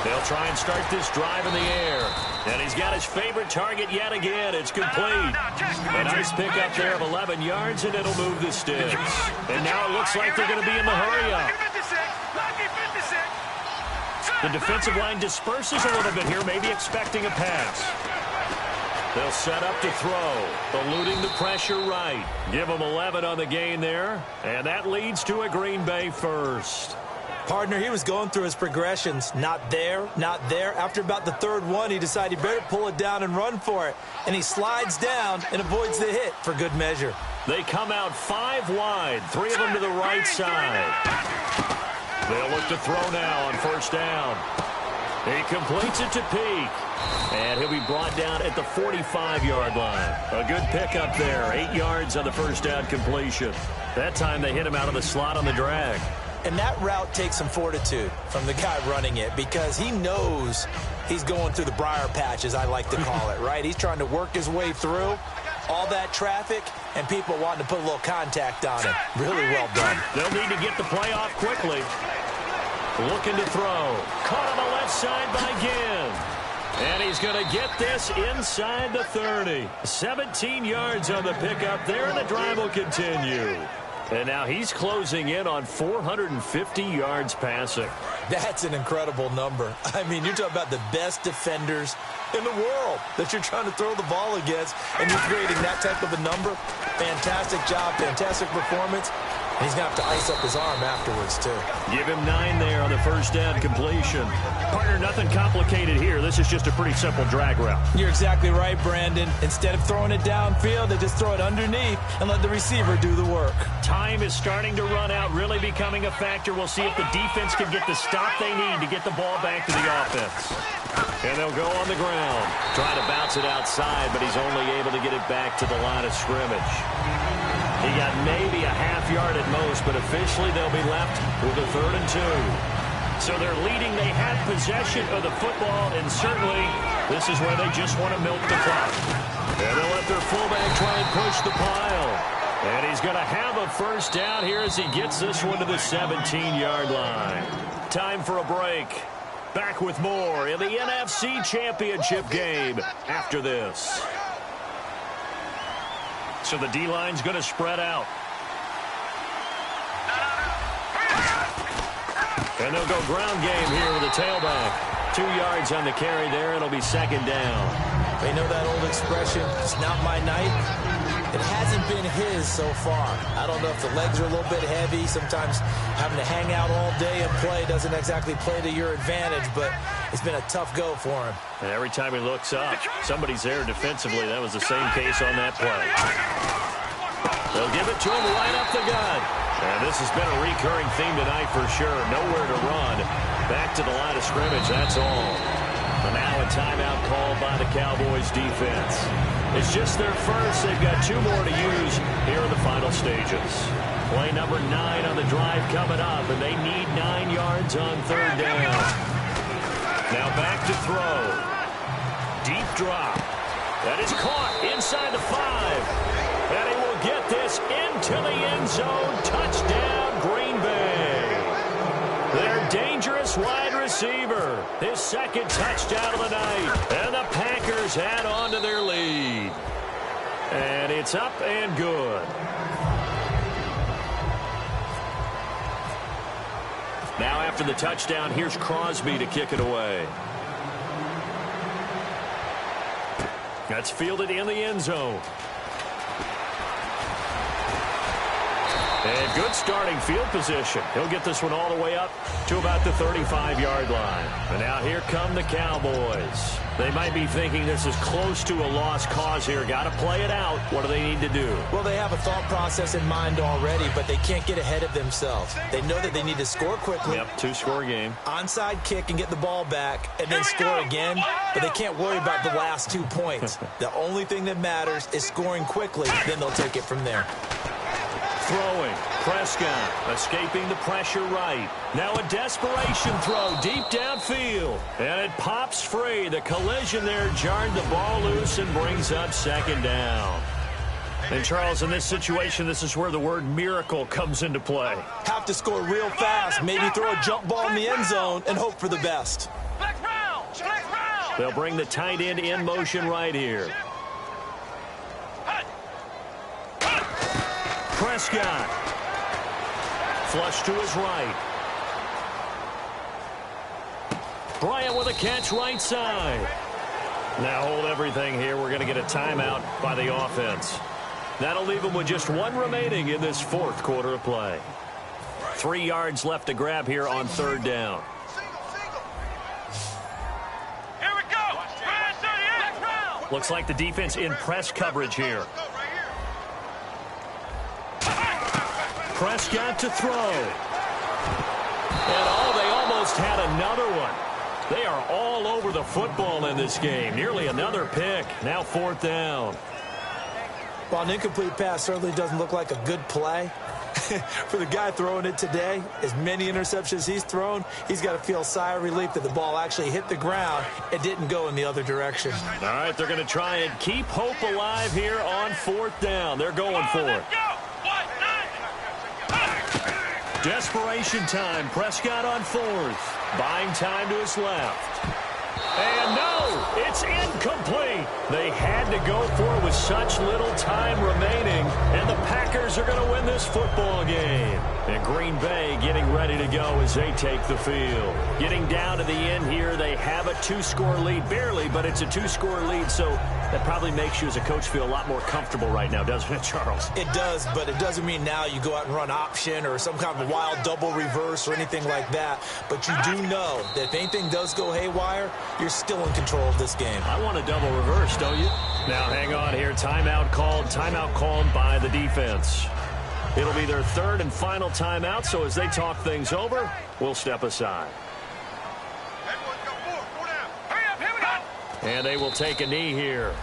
They'll try and start this drive in the air. And he's got his favorite target yet again. It's complete. A nice pickup there of 11 yards, and it'll move the sticks. And now it looks like they're going to be in the hurry-up. The defensive line disperses a little bit here, maybe expecting a pass. They'll set up to throw, eluding the pressure right. Give them 11 on the gain there, and that leads to a Green Bay first. Partner, he was going through his progressions. Not there, not there. After about the 3rd one, he decided he better pull it down and run for it. And he slides down and avoids the hit for good measure. They come out 5 wide, 3 of them to the right side. They'll look to throw now on 1st down. He completes it to Peak. And he'll be brought down at the 45-yard line. A good pickup there, 8 yards on the 1st down completion. That time they hit him out of the slot on the drag. And that route takes some fortitude from the guy running it because he knows he's going through the briar patch, as I like to call it, right? He's trying to work his way through all that traffic and people wanting to put a little contact on him. Really well done. They'll need to get the play off quickly. Looking to throw. Caught on the left side by Ginn. And he's going to get this inside the 30. 17 yards on the pickup there, and the drive will continue. And now he's closing in on 450 yards passing. That's an incredible number. I mean, you're talking about the best defenders in the world that you're trying to throw the ball against, and you're creating that type of a number. Fantastic job, fantastic performance. And he's going to have to ice up his arm afterwards, too. Give him 9 there on the 1st down completion. Partner, nothing complicated here. This is just a pretty simple drag route. You're exactly right, Brandon. Instead of throwing it downfield, they just throw it underneath and let the receiver do the work. Time is starting to run out, really becoming a factor. We'll see if the defense can get the stop they need to get the ball back to the offense. And they'll go on the ground. Trying to bounce it outside, but he's only able to get it back to the line of scrimmage. He got maybe a half yard at most, but officially they'll be left with a 3rd and 2. So they're leading. They had possession of the football, and certainly this is where they just want to milk the clock. And they'll let their fullback try and push the pile. And he's going to have a 1st down here as he gets this one to the 17-yard line. Time for a break. Back with more in the NFC Championship game after this. So the D-line's going to spread out. And they'll go ground game here with a tailback. 2 yards on the carry there. It'll be 2nd down. They know that old expression, it's not my night. It hasn't been his so far. I don't know if the legs are a little bit heavy. Sometimes having to hang out all day and play doesn't exactly play to your advantage, but it's been a tough go for him. And every time he looks up, somebody's there defensively. That was the same case on that play. They'll give it to him right up the gut. And this has been a recurring theme tonight for sure. Nowhere to run. Back to the line of scrimmage, that's all. And now a timeout called by the Cowboys defense. It's just their first. They've got 2 more to use here in the final stages. Play number 9 on the drive coming up, and they need 9 yards on 3rd down. Now back to throw. Deep drop. That is caught inside the 5. And he will get this into the end zone. Touchdown, Green Bay. Their dangerous wide receiver. His 2nd touchdown of the night. And the Packers add on to their lead. And it's up and good. Now after the touchdown, here's Crosby to kick it away. That's fielded in the end zone. And good starting field position. He'll get this one all the way up to about the 35-yard line. And now here come the Cowboys. They might be thinking this is close to a lost cause here. Got to play it out. What do they need to do? Well, they have a thought process in mind already, but they can't get ahead of themselves. They know that they need to score quickly. Yep, two-score game. Onside kick and get the ball back and then score again, but they can't worry about the last 2 points. The only thing that matters is scoring quickly, then they'll take it from there. Throwing. Prescott escaping the pressure right. Now a desperation throw deep downfield. And it pops free. The collision there jarred the ball loose and brings up second down. And, Charles, in this situation, this is where the word miracle comes into play. Have to score real fast. Maybe throw a jump ball in the end zone and hope for the best. They'll bring the tight end in motion right here. Prescott. Flush to his right. Bryant with a catch right side. Now hold everything here. We're going to get a timeout by the offense. That'll leave them with just one remaining in this fourth quarter of play. 3 yards left to grab here on third down. Here we go. Looks like the defense in press coverage here. Prescott to throw. And they almost had another one. They are all over the football in this game. Nearly another pick. Now fourth down. Well, an incomplete pass certainly doesn't look like a good play. For the guy throwing it today, as many interceptions he's thrown, he's got to feel a sigh of relief that the ball actually hit the ground and didn't go in the other direction. All right, they're going to try and keep hope alive here on fourth down. They're going for it. Desperation time. Prescott on fourth. Buying time to his left. And no, it's incomplete. They had to go for it with such little time remaining. And the Packers are going to win this football game. And Green Bay getting ready to go as they take the field. Getting down to the end here, they have a 2-score lead. Barely, but it's a 2-score lead. So that probably makes you as a coach feel a lot more comfortable right now, doesn't it, Charles? It does, but it doesn't mean now you go out and run option or some kind of wild double reverse or anything like that. But you do know that if anything does go haywire, you're still in control of this game. I want a double reverse, don't you? Now hang on here. Timeout called by the defense. It'll be their third and final timeout, so as they talk things over, we'll step aside. Everyone's got 4 down. Hurry up, here we go. And they will take a knee here.